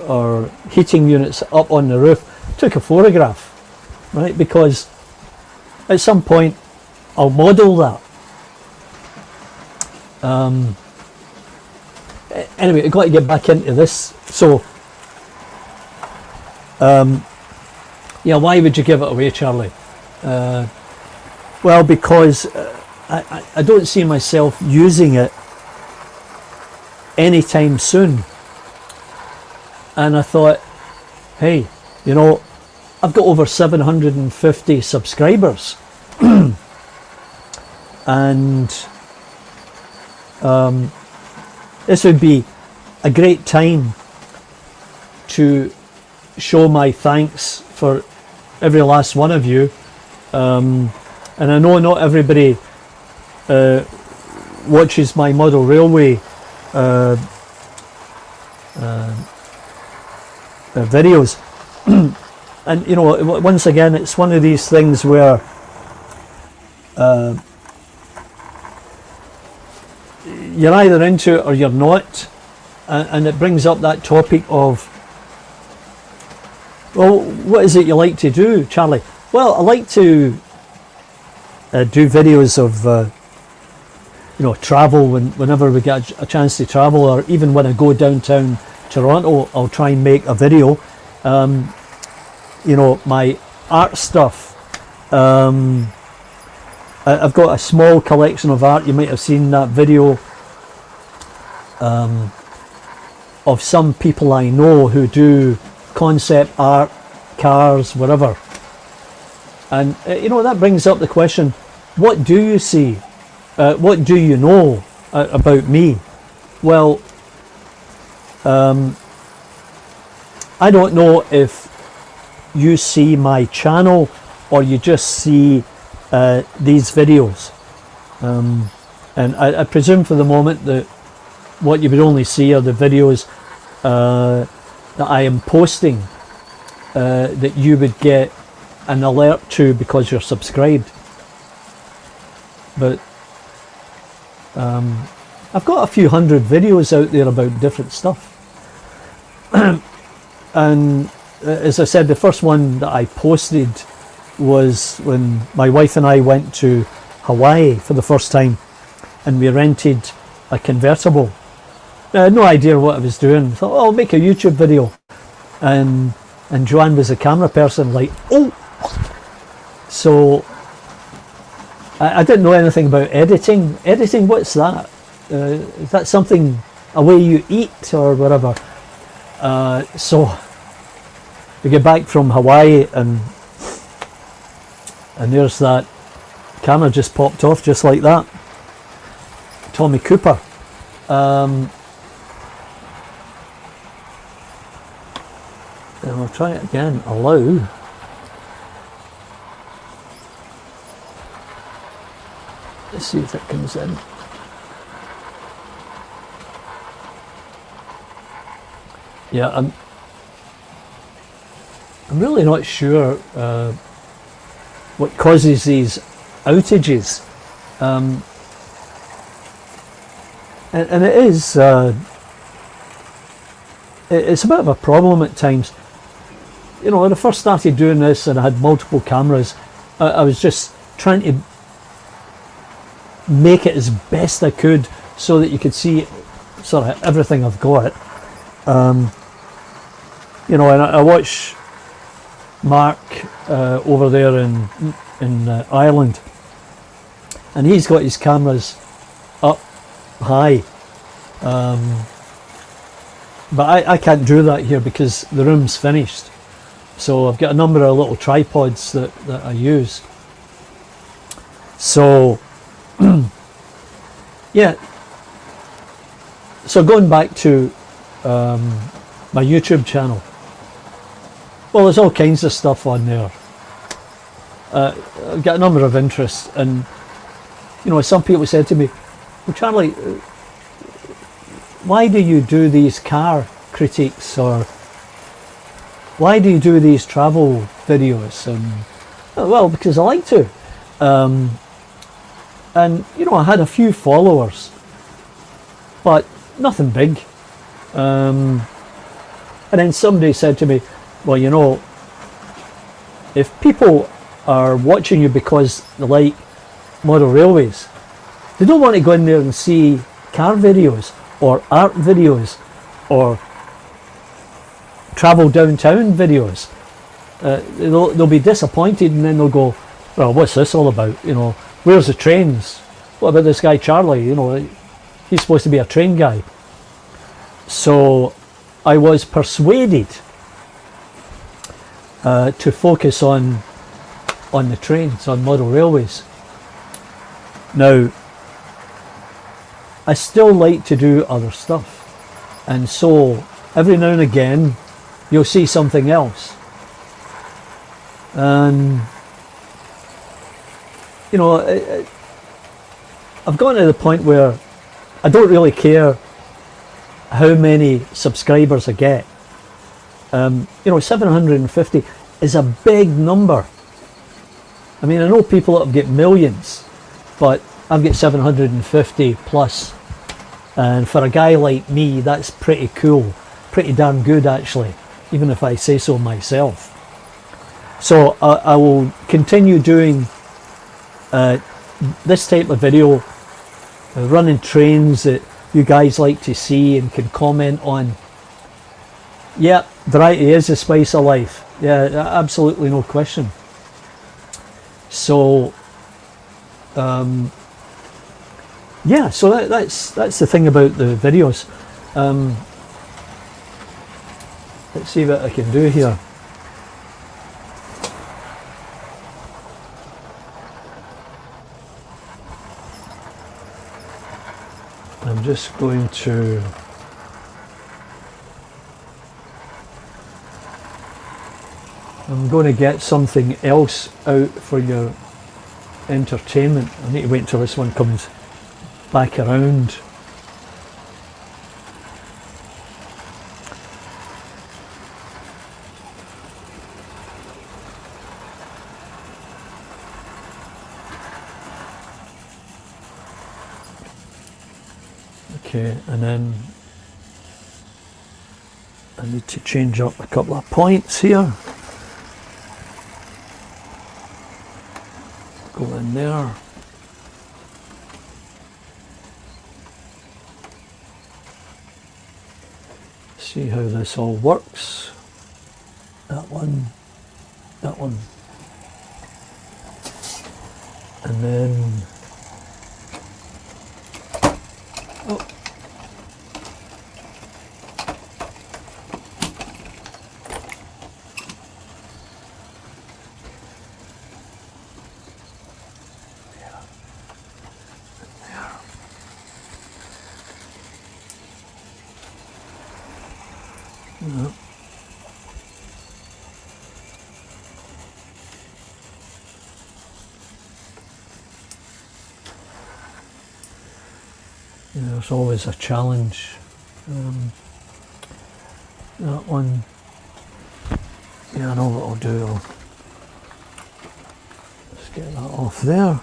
or heating units up on the roof. Took a photograph. Right, because at some point I'll model that. Anyway, I've got to get back into this. So, yeah, why would you give it away, Charlie? Well, because I don't see myself using it anytime soon. And I thought, hey, you know, I've got over 750 subscribers, and this would be a great time to show my thanks for every last one of you. And I know not everybody watches my model railway videos. And you know, once again, it's one of these things where you're either into it or you're not, and it brings up that topic of, well, what is it you like to do, Charlie? Well, I like to do videos of travel, whenever we get a chance to travel, or even when I go downtown Toronto, I'll try and make a video. My art stuff. I've got a small collection of art. You might have seen that video of some people I know who do concept art, cars, whatever. And that brings up the question, what do you see? What do you know about me? Well, I don't know if you see my channel or you just see these videos, and I presume for the moment that what you would only see are the videos that I am posting, that you would get an alert to because you're subscribed. But I've got a few hundred videos out there about different stuff. And as I said, the first one that I posted was when my wife and I went to Hawaii for the first time, and we rented a convertible. I had no idea what I was doing. I thought, I'll make a YouTube video. And Joanne was a camera person, like, oh! So I didn't know anything about editing. Editing, what's that? Is that something, a way you eat or whatever? So we get back from Hawaii, and there's that camera just popped off just like that. Tommy Cooper. And we'll try it again. Allow. Let's see if it comes in. Yeah, I'm really not sure what causes these outages, and it is it's a bit of a problem at times. When I first started doing this and I had multiple cameras, I was just trying to make it as best I could so that you could see sort of everything I've got. And I watch Mark over there in Ireland, and he's got his cameras up high, but I can't do that here because the room's finished. So I've got a number of little tripods that I use. So yeah, so going back to my YouTube channel, well, there's all kinds of stuff on there. I've got a number of interests, and some people said to me, well, Charlie, why do you do these car critiques, or why do you do these travel videos? And well, because I like to. And I had a few followers, but nothing big. And then somebody said to me, well, if people are watching you because they like model railways, they don't want to go in there and see car videos or art videos or travel downtown videos. They'll be disappointed, and then they'll go, well, what's this all about? Where's the trains? What about this guy Charlie? He's supposed to be a train guy. So I was persuaded to focus on the trains, on model railways. Now, I still like to do other stuff, and so every now and again you'll see something else, and I've gotten to the point where I don't really care how many subscribers I get. 750 is a big number. I mean, I know people that get millions, but I've got 750 plus, and for a guy like me, that's pretty cool, pretty darn good actually, even if I say so myself. So I will continue doing this type of video running trains that you guys like to see and can comment on. Yeah, variety is the spice of life. Yeah, absolutely, no question. So yeah, so that's the thing about the videos. Let's see what I can do here. I'm just going to get something else out for your entertainment. I need to wait until this one comes back around. Okay, and then I need to change up a couple of points here. Go in there. See how this all works. That one, and then oh. No. Yeah, there's always a challenge. That one, yeah, I know what I'll do. I'll just get that off there.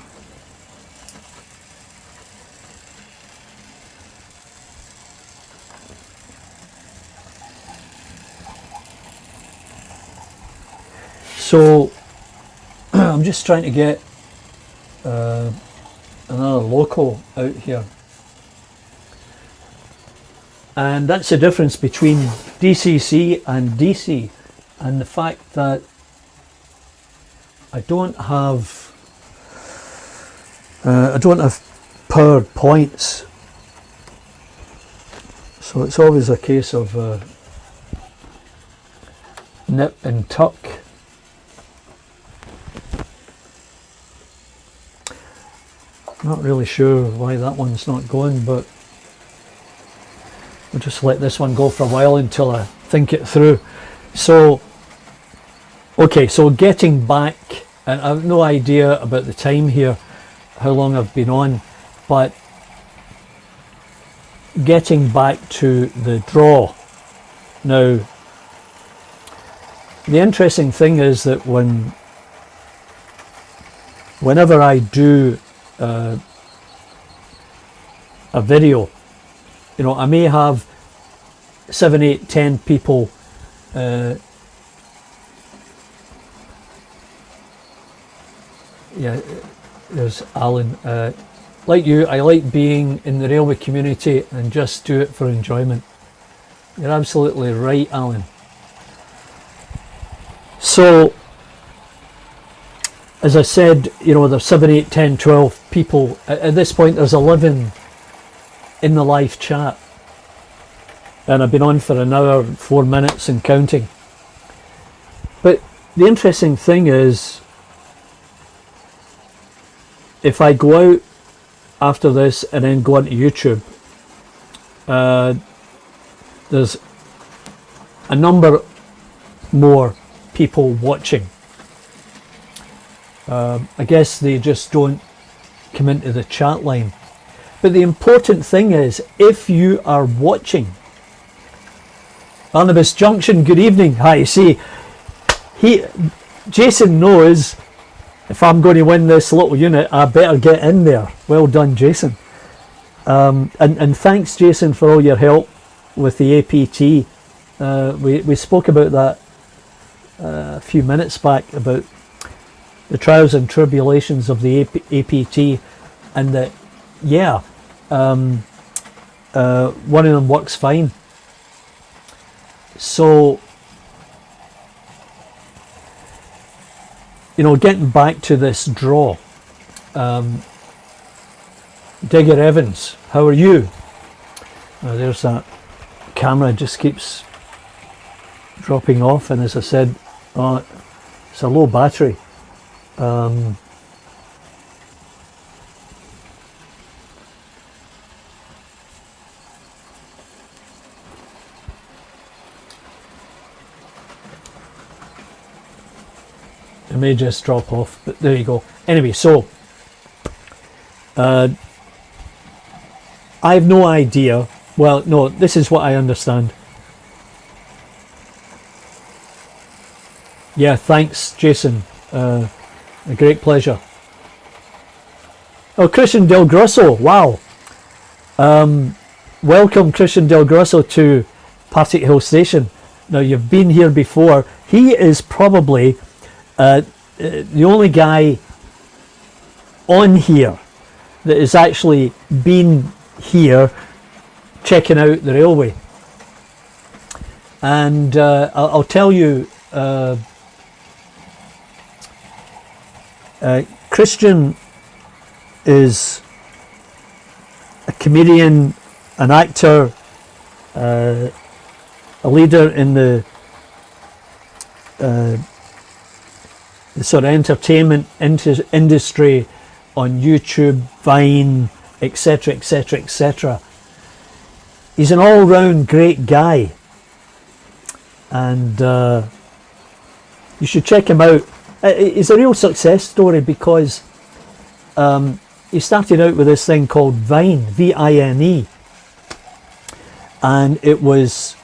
So I'm just trying to get another loco out here, and that's the difference between DCC and DC, and the fact that I don't have powered points, so it's always a case of nip and tuck. Not really sure why that one's not going, but we'll just let this one go for a while until I think it through. So, okay, so getting back, and I have no idea about the time here, how long I've been on, but getting back to the draw. Now, the interesting thing is that whenever I do a video, you know, I may have 7, 8, 10 people yeah, there's Alan. Like you, I like being in the railway community and just do it for enjoyment. You're absolutely right, Alan. So as I said, you know, there's 7, 8, 10, 12 people. At this point, there's 11 in the live chat. And I've been on for an hour, 4 minutes and counting. But the interesting thing is, if I go out after this and then go onto YouTube, there's a number more people watching. I guess they just don't come into the chat line. But the important thing is, if you are watching, Barnabas Junction, good evening. Hi, see, Jason knows if I'm going to win this little unit, I better get in there. Well done, Jason. And thanks, Jason, for all your help with the APT. We spoke about that a few minutes back, about the trials and tribulations of the APT, and that, yeah, one of them works fine. So, getting back to this draw, Digger Evans, how are you? There's that camera, just keeps dropping off, and as I said, it's a low battery. It may just drop off, but there you go. Anyway, so I have no idea. Well, no, this is what I understand. Yeah, thanks, Jason. A great pleasure. Oh, Christian Del Grosso, wow. Welcome, Christian Del Grosso, to Partickhill Station. Now, you've been here before. He is probably the only guy on here that has actually been here checking out the railway. And I'll tell you, Christian is a comedian, an actor, a leader in the sort of entertainment industry on YouTube, Vine, etc, etc, etc. He's an all-round great guy, and you should check him out. It's a real success story because he started out with this thing called Vine, V-I-N-E, and it was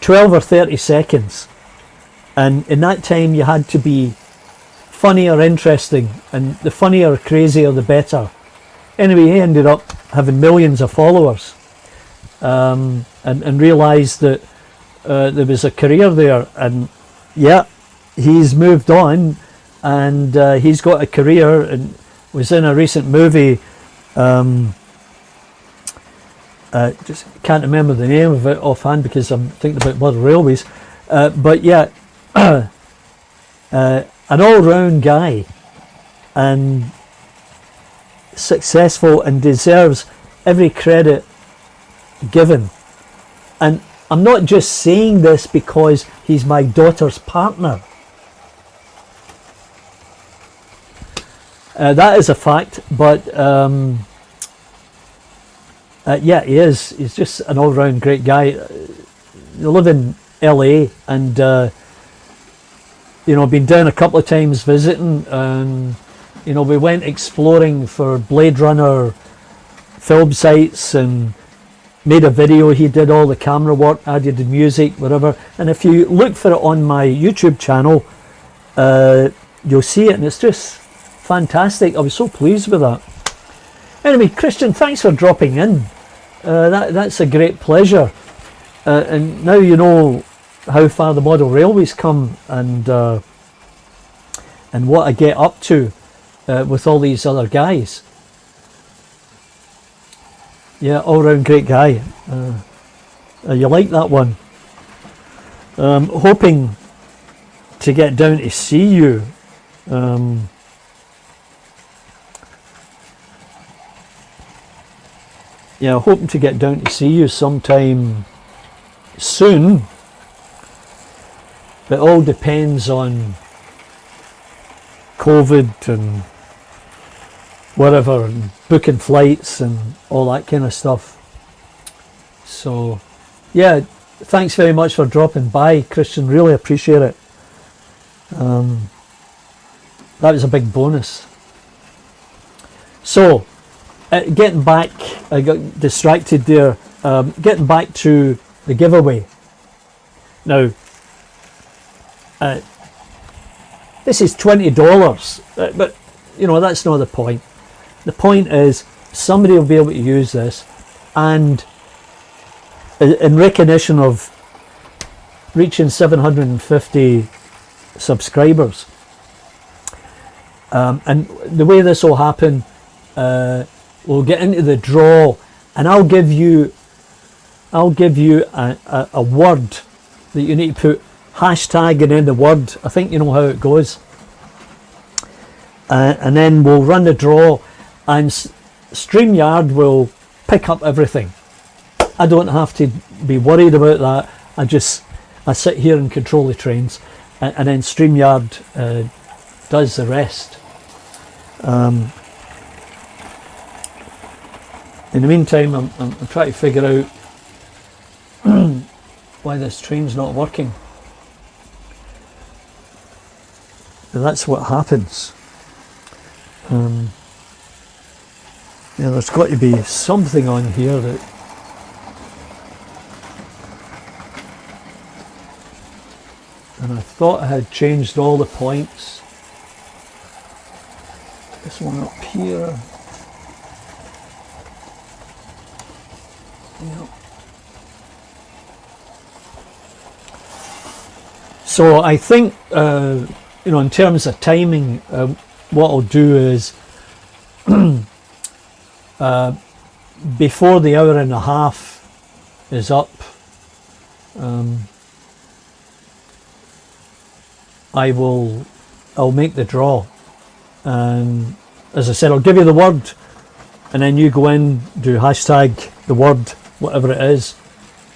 12 or 30 seconds, and in that time you had to be funny or interesting, and the funnier or crazier the better. Anyway, he ended up having millions of followers, and realised that there was a career there, and yeah, he's moved on, and he's got a career, and was in a recent movie. Just can't remember the name of it offhand because I'm thinking about model railways, but yeah, an all-round guy, and successful, and deserves every credit given. And I'm not just saying this because he's my daughter's partner. That is a fact, but yeah, he is. He's just an all-round great guy. I live in LA, and been down a couple of times visiting, and we went exploring for Blade Runner film sites and made a video. He did all the camera work, added the music, whatever. And if you look for it on my YouTube channel, you'll see it, and it's just fantastic. I was so pleased with that. Anyway, Christian, thanks for dropping in. That's a great pleasure. And now you know how far the model railways come, and what I get up to with all these other guys. Yeah, all-round great guy. You like that one? Hoping to get down to see you. Yeah, hoping to get down to see you sometime soon. It all depends on COVID and whatever, and booking flights and all that kind of stuff. So yeah, thanks very much for dropping by, Christian. Really appreciate it. That was a big bonus. So getting back, I got distracted there. Getting back to the giveaway. Now, this is $20, but that's not the point. The point is somebody will be able to use this, and in recognition of reaching 750 subscribers, and the way this will happen, we'll get into the draw, and I'll give you a word that you need to put hashtag and in the word. I think you know how it goes. And then we'll run the draw, and StreamYard will pick up everything. I don't have to be worried about that. I sit here and control the trains, and then StreamYard does the rest. In the meantime, I'm trying to figure out why this train's not working. And that's what happens. Yeah, there's got to be something on here that and I thought I had changed all the points. This one up here. Yeah. So I think in terms of timing, what I'll do is before the hour and a half is up, I'll make the draw, and as I said, I'll give you the word, and then you go in, do hashtag the word, whatever it is,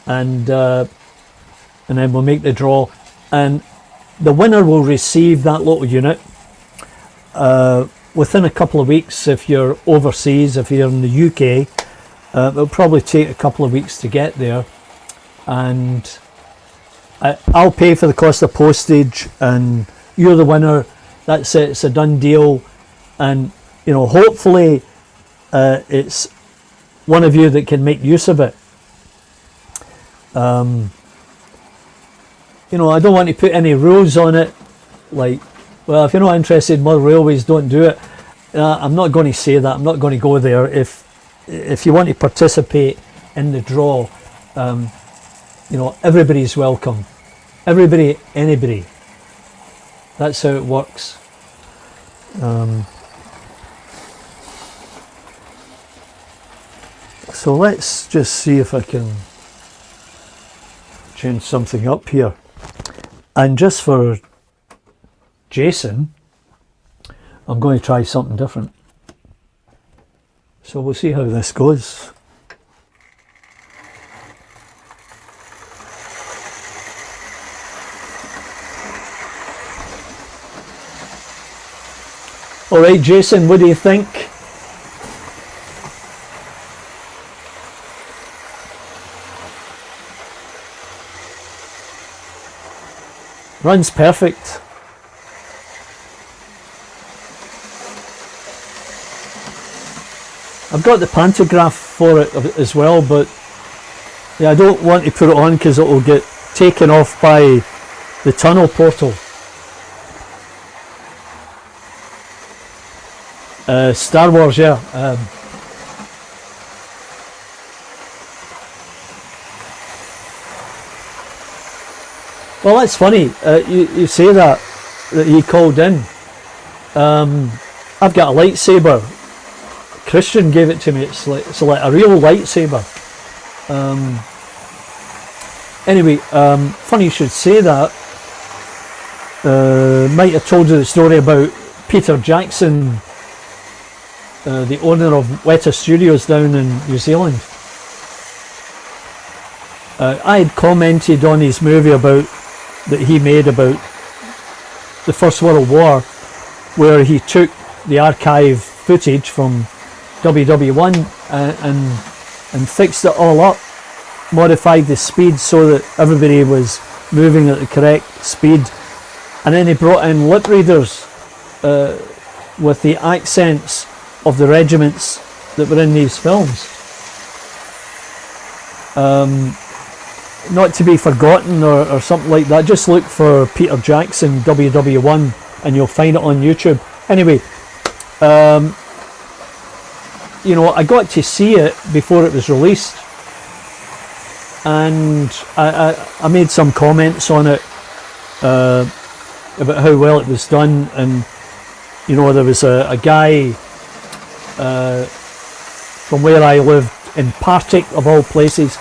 and then we'll make the draw, and the winner will receive that little unit within a couple of weeks. If you're overseas, if you're in the UK, it'll probably take a couple of weeks to get there, and I'll pay for the cost of postage, and you're the winner. That's it, it's a done deal, and hopefully it's one of you that can make use of it. I don't want to put any rules on it, like, well, if you're not interested in more railways, don't do it. I'm not going to say that. I'm not going to go there. If you want to participate in the draw, everybody's welcome. Everybody, anybody. That's how it works. So let's just see if I can change something up here. And just for Jason, I'm going to try something different. So we'll see how this goes. All right, Jason, what do you think? Runs perfect. I've got the pantograph for it as well, but yeah, I don't want to put it on because it will get taken off by the tunnel portal. Star Wars, yeah. Well, that's funny. You say that he called in. I've got a lightsaber. Christian gave it to me. It's like a real lightsaber. Anyway, funny you should say that. Might have told you the story about Peter Jackson, the owner of Weta Studios down in New Zealand. I had commented on his movie that he made about the First World War, where he took the archive footage from WW1 and fixed it all up, modified the speed so that everybody was moving at the correct speed, and then he brought in lip readers with the accents of the regiments that were in these films. Not to be forgotten or something like that. Just look for Peter Jackson WW1 and you'll find it on YouTube. Anyway, I got to see it before it was released, and I made some comments on it about how well it was done, and there was a guy from where I lived in Partick, of all places,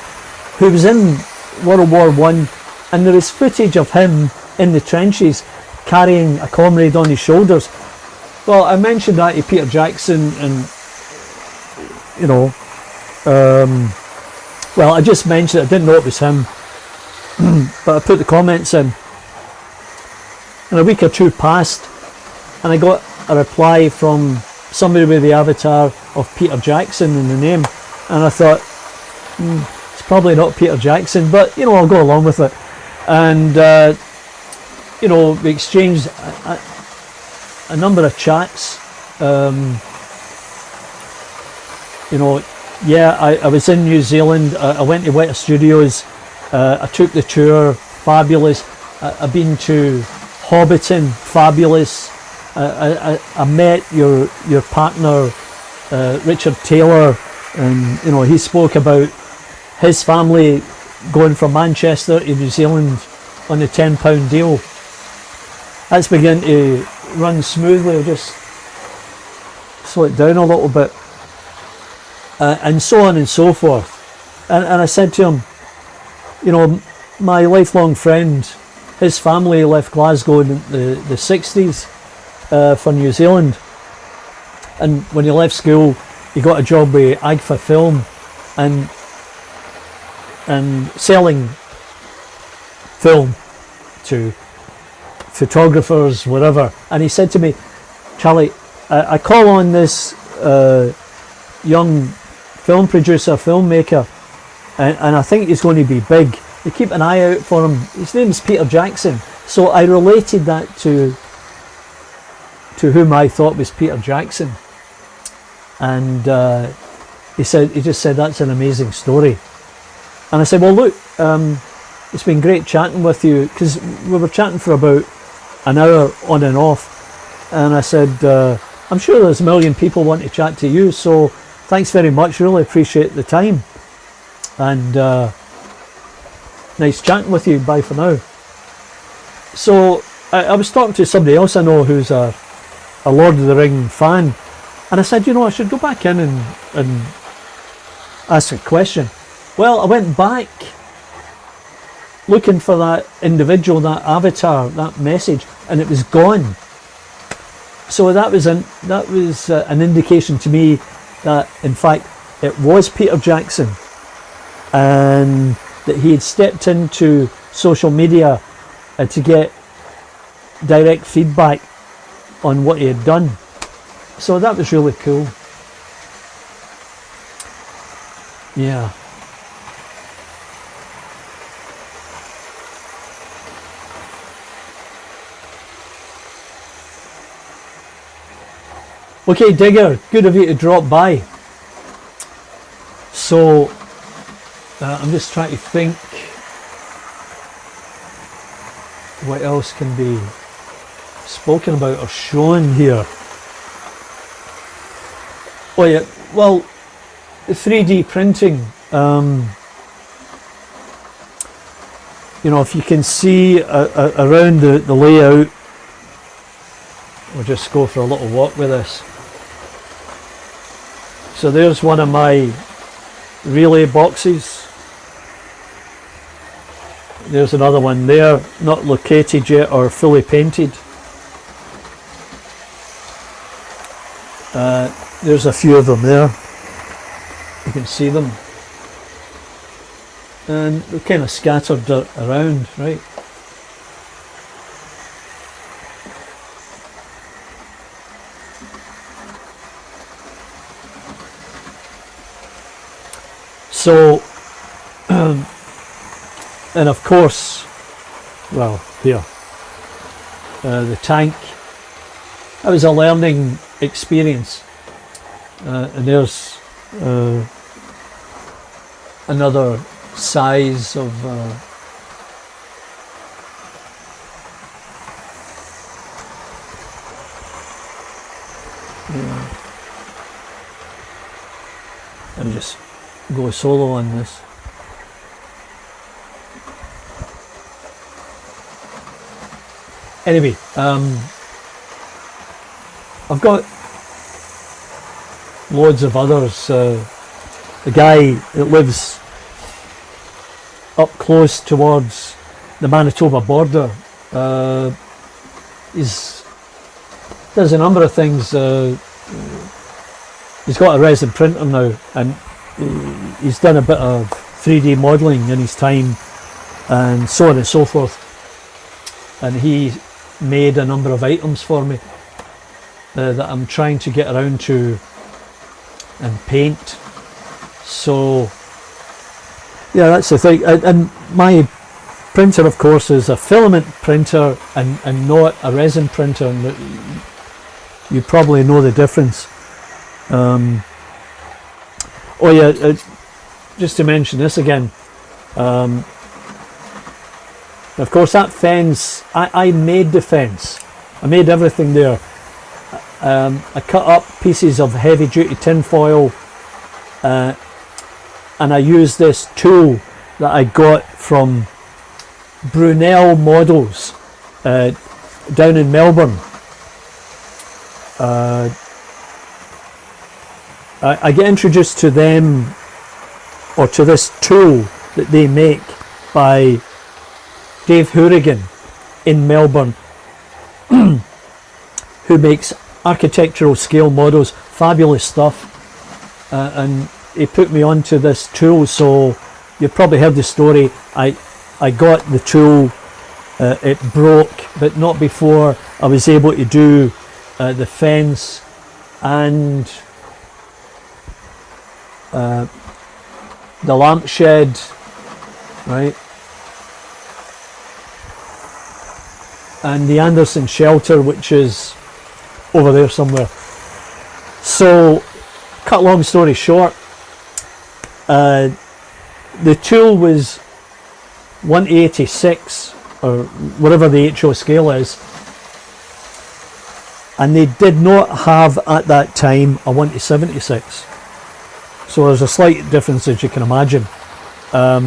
who was in World War One, and there is footage of him in the trenches carrying a comrade on his shoulders. Well, I mentioned that to Peter Jackson, and you know, well, I just mentioned it, I didn't know it was him, but I put the comments in, and a week or two passed, and I got a reply from somebody with the avatar of Peter Jackson in the name, and I thought, it's probably not Peter Jackson, but you know, I'll go along with it. And you know, we exchanged a number of chats. You know, yeah, I was in New Zealand. I went to Weta Studios. I took the tour, fabulous. I've been to Hobbiton, fabulous. I met your partner, Richard Taylor, and you know, he spoke about his family going from Manchester to New Zealand on the £10 deal. That's begun to run smoothly. I'll just slow it down a little bit, and so on and so forth. And I said to him, you know, my lifelong friend, his family left Glasgow in the 60s for New Zealand, and when he left school he got a job with Agfa Film and selling film to photographers, whatever. And he said to me, Charlie, I call on this young film producer, filmmaker, and I think he's going to be big. You keep an eye out for him. His name's Peter Jackson. So I related that to whom I thought was Peter Jackson, and he just said that's an amazing story. And I said, well, look, it's been great chatting with you, because we were chatting for about an hour on and off, and I said, I'm sure there's a million people want to chat to you, so thanks very much, really appreciate the time, and nice chatting with you, bye for now. So I was talking to somebody else I know who's a Lord of the Ring fan, and I said, you know, I should go back in and ask a question. Well, I went back looking for that individual, that avatar, that message, and it was gone. So that was an indication to me that, in fact, it was Peter Jackson, and that he had stepped into social media to get direct feedback on what he had done. So that was really cool. Yeah. Okay, Digger, good of you to drop by. So, I'm just trying to think what else can be spoken about or shown here. Oh yeah, well, 3D printing, you know, if you can see around the layout, we'll just go for a little walk with this. So there's one of my relay boxes. There's another one there, not located yet or fully painted. There's a few of them there. You can see them. And they're kind of scattered around, right? So, and of course, well, here, the tank. That was a learning experience. And there's another size of let me just go solo on this. Anyway, I've got loads of others the guy that lives up close towards the Manitoba border, does a number of things. He's got a resin printer now, and he's done a bit of 3D modelling in his time, and so on and so forth. And he made a number of items for me that I'm trying to get around to and paint. So yeah, that's the thing. And my printer, of course, is a filament printer and not a resin printer, and you probably know the difference. Oh yeah, just to mention this again, of course that fence, I made the fence. I made everything there. I cut up pieces of heavy duty tin foil, and I used this tool that I got from Brunel Models down in Melbourne. I get introduced to them, or to this tool that they make by Dave Hourigan in Melbourne, who makes architectural scale models, fabulous stuff, and he put me onto this tool. So you've probably heard the story. I got the tool, it broke, but not before I was able to do the fence and the lampshade, right, and the Anderson shelter, which is over there somewhere. So, cut long story short, the tool was 1/86 or whatever the HO scale is, and they did not have at that time a 1/76. So there's a slight difference, as you can imagine. But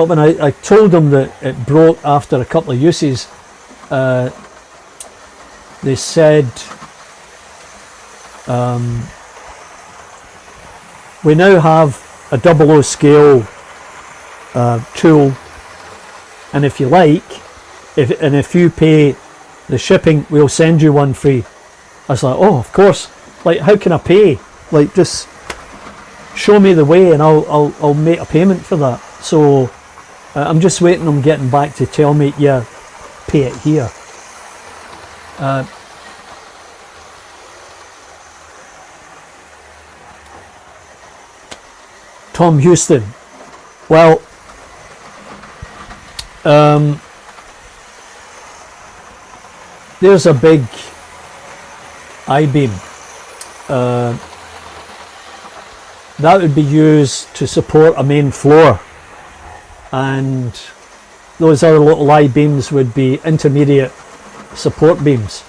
when I told them that it broke after a couple of uses, they said, we now have a 00 scale tool, and if you like, if you pay the shipping, we'll send you one free. I was like, oh, of course. Like, how can I pay? Like, just show me the way and I'll make a payment for that. So I'm just waiting on getting back to tell me, yeah, pay it here. Tom Houston. Well, there's a big I-beam. That would be used to support a main floor, and those other little I-beams would be intermediate support beams.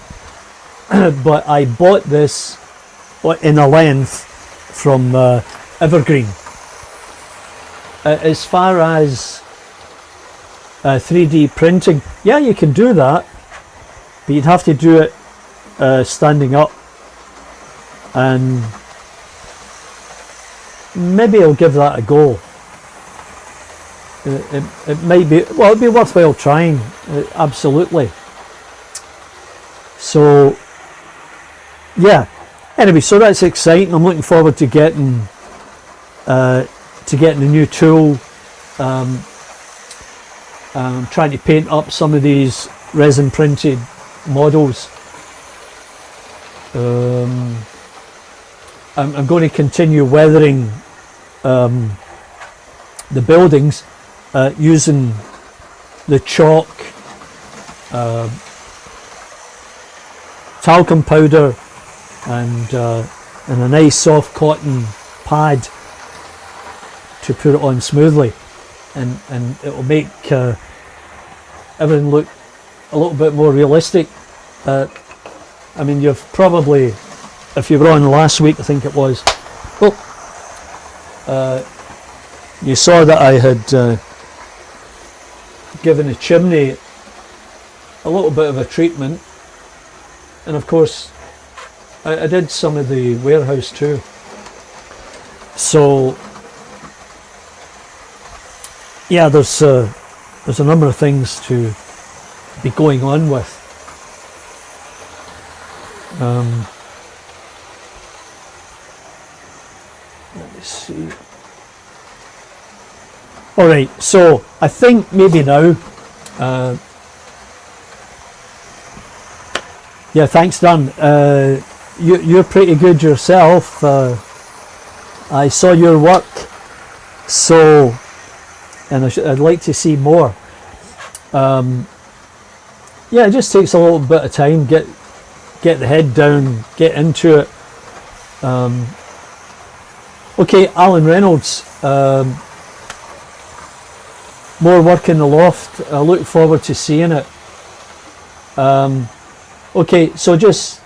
But I bought this in a length from Evergreen. As far as 3D printing, yeah, you can do that, but you'd have to do it standing up, and maybe I'll give that a go. It might be, well, it'd be worthwhile trying, absolutely. So yeah, anyway, so that's exciting. I'm looking forward to getting a new tool. I'm trying to paint up some of these resin printed models. I'm going to continue weathering the buildings using the chalk, talcum powder, and a nice soft cotton pad to put it on smoothly, and it will make everything look a little bit more realistic. I mean, you've probably, if you were on last week, I think it was, well, you saw that I had given the chimney a little bit of a treatment, and of course I did some of the warehouse too. So yeah, there's a number of things to be going on with. Let me see. All right, so I think maybe now. Yeah, thanks, Dan. You're pretty good yourself. I saw your work, so, and I'd like to see more. Yeah, it just takes a little bit of time. Get the head down, get into it. Okay, Alan Reynolds. More work in the loft. I look forward to seeing it. Okay, so just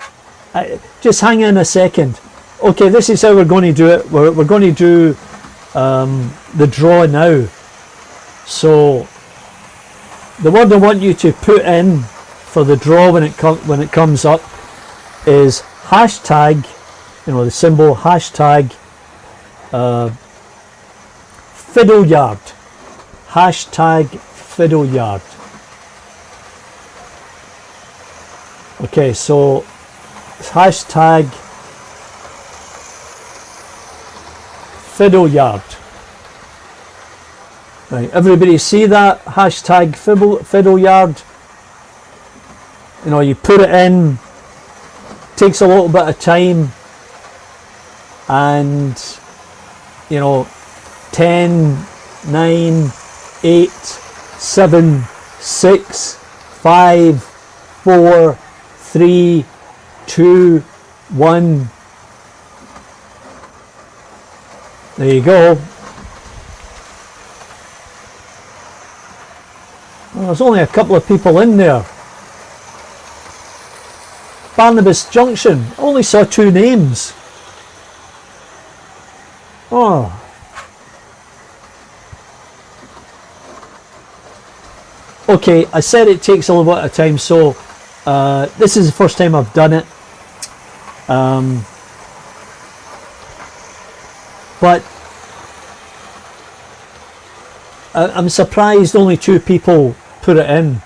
hang in a second. Okay, this is how we're going to do it. We're going to do the draw now. So the word I want you to put in for the draw when it comes up is hashtag, the symbol hashtag fiddleyard. Hashtag fiddleyard. Okay, so hashtag fiddleyard. Right, everybody see that? Hashtag fiddleyard. You put it in, takes a little bit of time, and 10, 9, 8, 7, 6, 5, 4, 3, 2, 1. There you go. Well, there's only a couple of people in there. Barnabas Junction. I only saw 2 names. Oh. Okay, I said it takes a little bit of time, so this is the first time I've done it. But I'm surprised only 2 people put it in.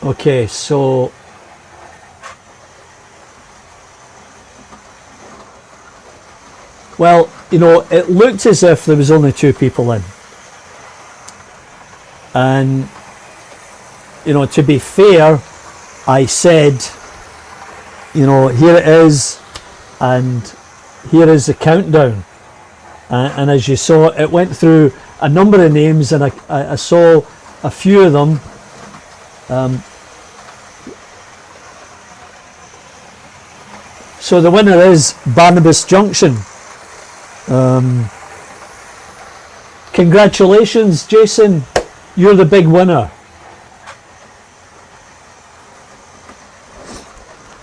Okay, so well, it looked as if there was only 2 people in, and to be fair, I said, here it is, and here is the countdown, and as you saw, it went through a number of names, and I saw a few of them. So the winner is Barnabas Junction. Congratulations, Jason, you're the big winner.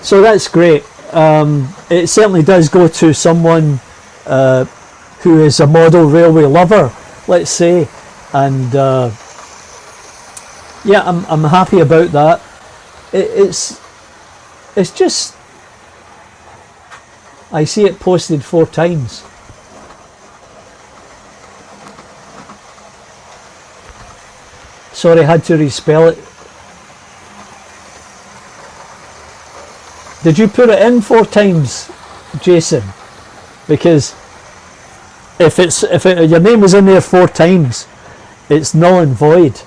So that's great. It certainly does go to someone who is a model railway lover, let's say, and yeah, I'm happy about that. It's just, I see it posted 4 times. Sorry, I had to respell it. Did you put it in 4 times, Jason? Because if your name was in there 4 times, it's null and void.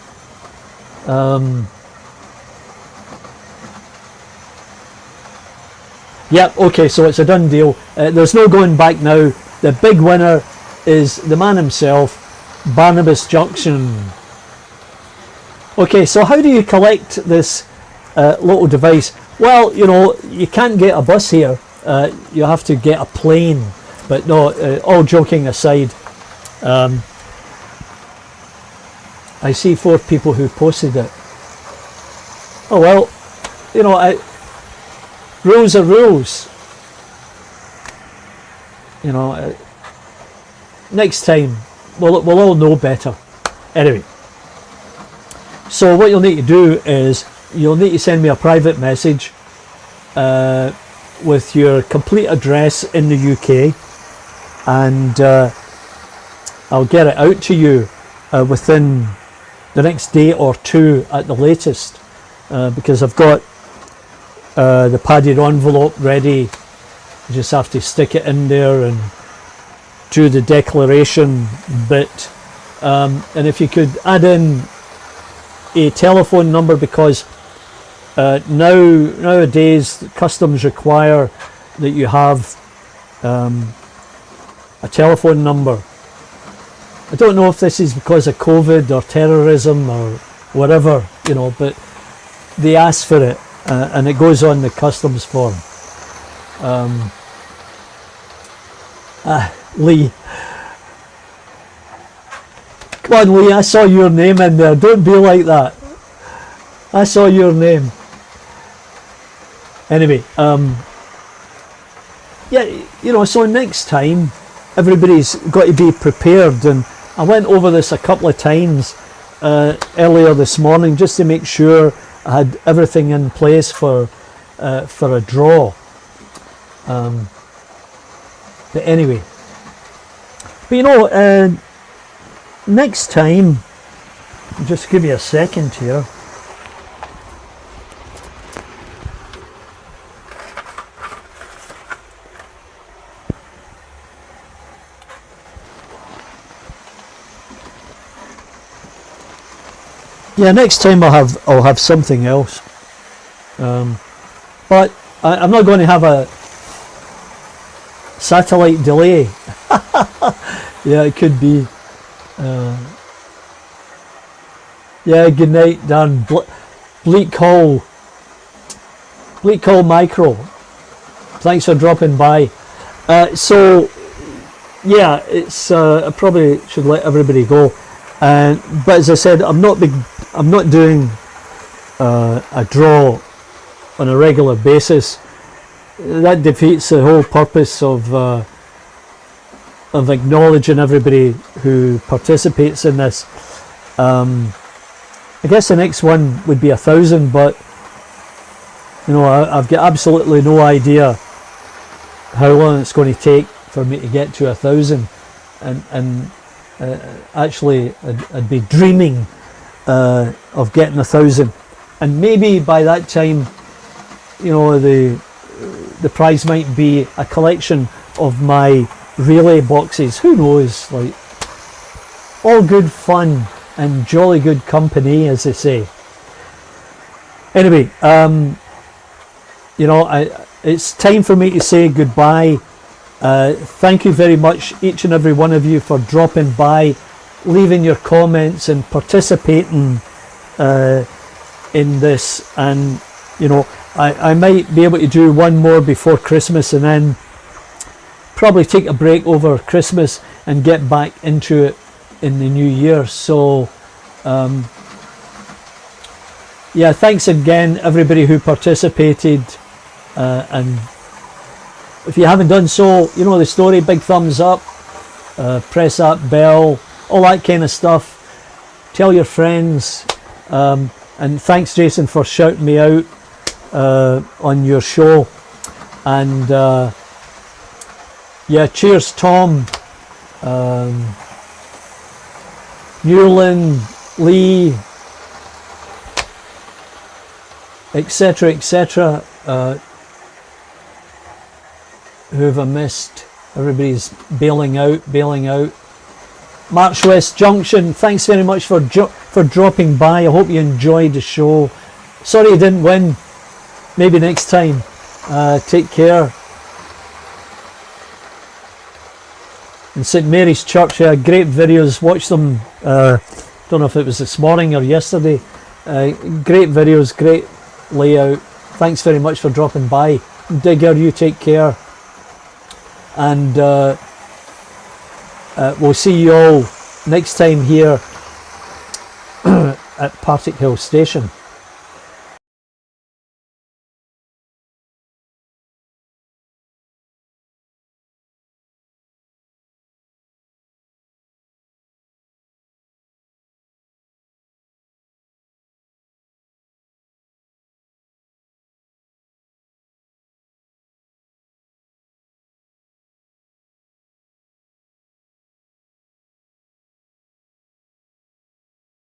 Yep, okay, so it's a done deal. There's no going back now. The big winner is the man himself, Barnabas Junction. Okay, so how do you collect this little device? Well, you can't get a bus here. You have to get a plane. But no, all joking aside, I see 4 people who posted it. Oh well, rules are rules. you know, next time we'll all know better. Anyway, so what you'll need to do is you'll need to send me a private message with your complete address in the UK, and I'll get it out to you within the next day or two at the latest, because I've got the padded envelope ready. You just have to stick it in there and do the declaration bit, and if you could add in a telephone number, because nowadays customs require that you have a telephone number. I don't know if this is because of COVID or terrorism or whatever, you know, but they ask for it, and it goes on the customs form. Lee. Come on, Lee, I saw your name in there. Don't be like that. I saw your name. Anyway, yeah, you know, so next time everybody's got to be prepared, and I went over this a couple of times earlier this morning just to make sure I had everything in place for a draw. But anyway, but you know, next time, just give me a second here. Yeah, next time I'll have something else, but I'm not going to have a satellite delay. Yeah, it could be. Yeah, good night, Dan. Bleak Hall Micro. Thanks for dropping by. So yeah, it's I probably should let everybody go. But as I said, I'm not doing a draw on a regular basis. That defeats the whole purpose of acknowledging everybody who participates in this. I guess the next one would be 1,000, but you know, I've got absolutely no idea how long it's going to take for me to get to 1,000, and actually I'd be dreaming of getting 1,000, and maybe by that time, you know, the prize might be a collection of my relay boxes. Who knows? Like, all good fun and jolly good company, as they say. Anyway, you know, it's time for me to say goodbye. Thank you very much, each and every one of you, for dropping by, leaving your comments and participating in this. And you know, I might be able to do one more before Christmas, and then probably take a break over Christmas and get back into it in the new year. So yeah, thanks again everybody who participated, and if you haven't done so, you know the story, big thumbs up, press that bell, all that kind of stuff, tell your friends, and thanks Jason for shouting me out on your show. And yeah, cheers Tom, Newland, Lee, etc, etc. Who have I missed? Everybody's bailing out. March West Junction, thanks very much for dropping by. I hope you enjoyed the show. Sorry you didn't win. Maybe next time. Take care. And St Mary's Church, yeah, great videos. Watch them. Don't know if it was this morning or yesterday. Great videos, great layout. Thanks very much for dropping by. Digger, you take care. And we'll see you all next time here at Partickhill Station.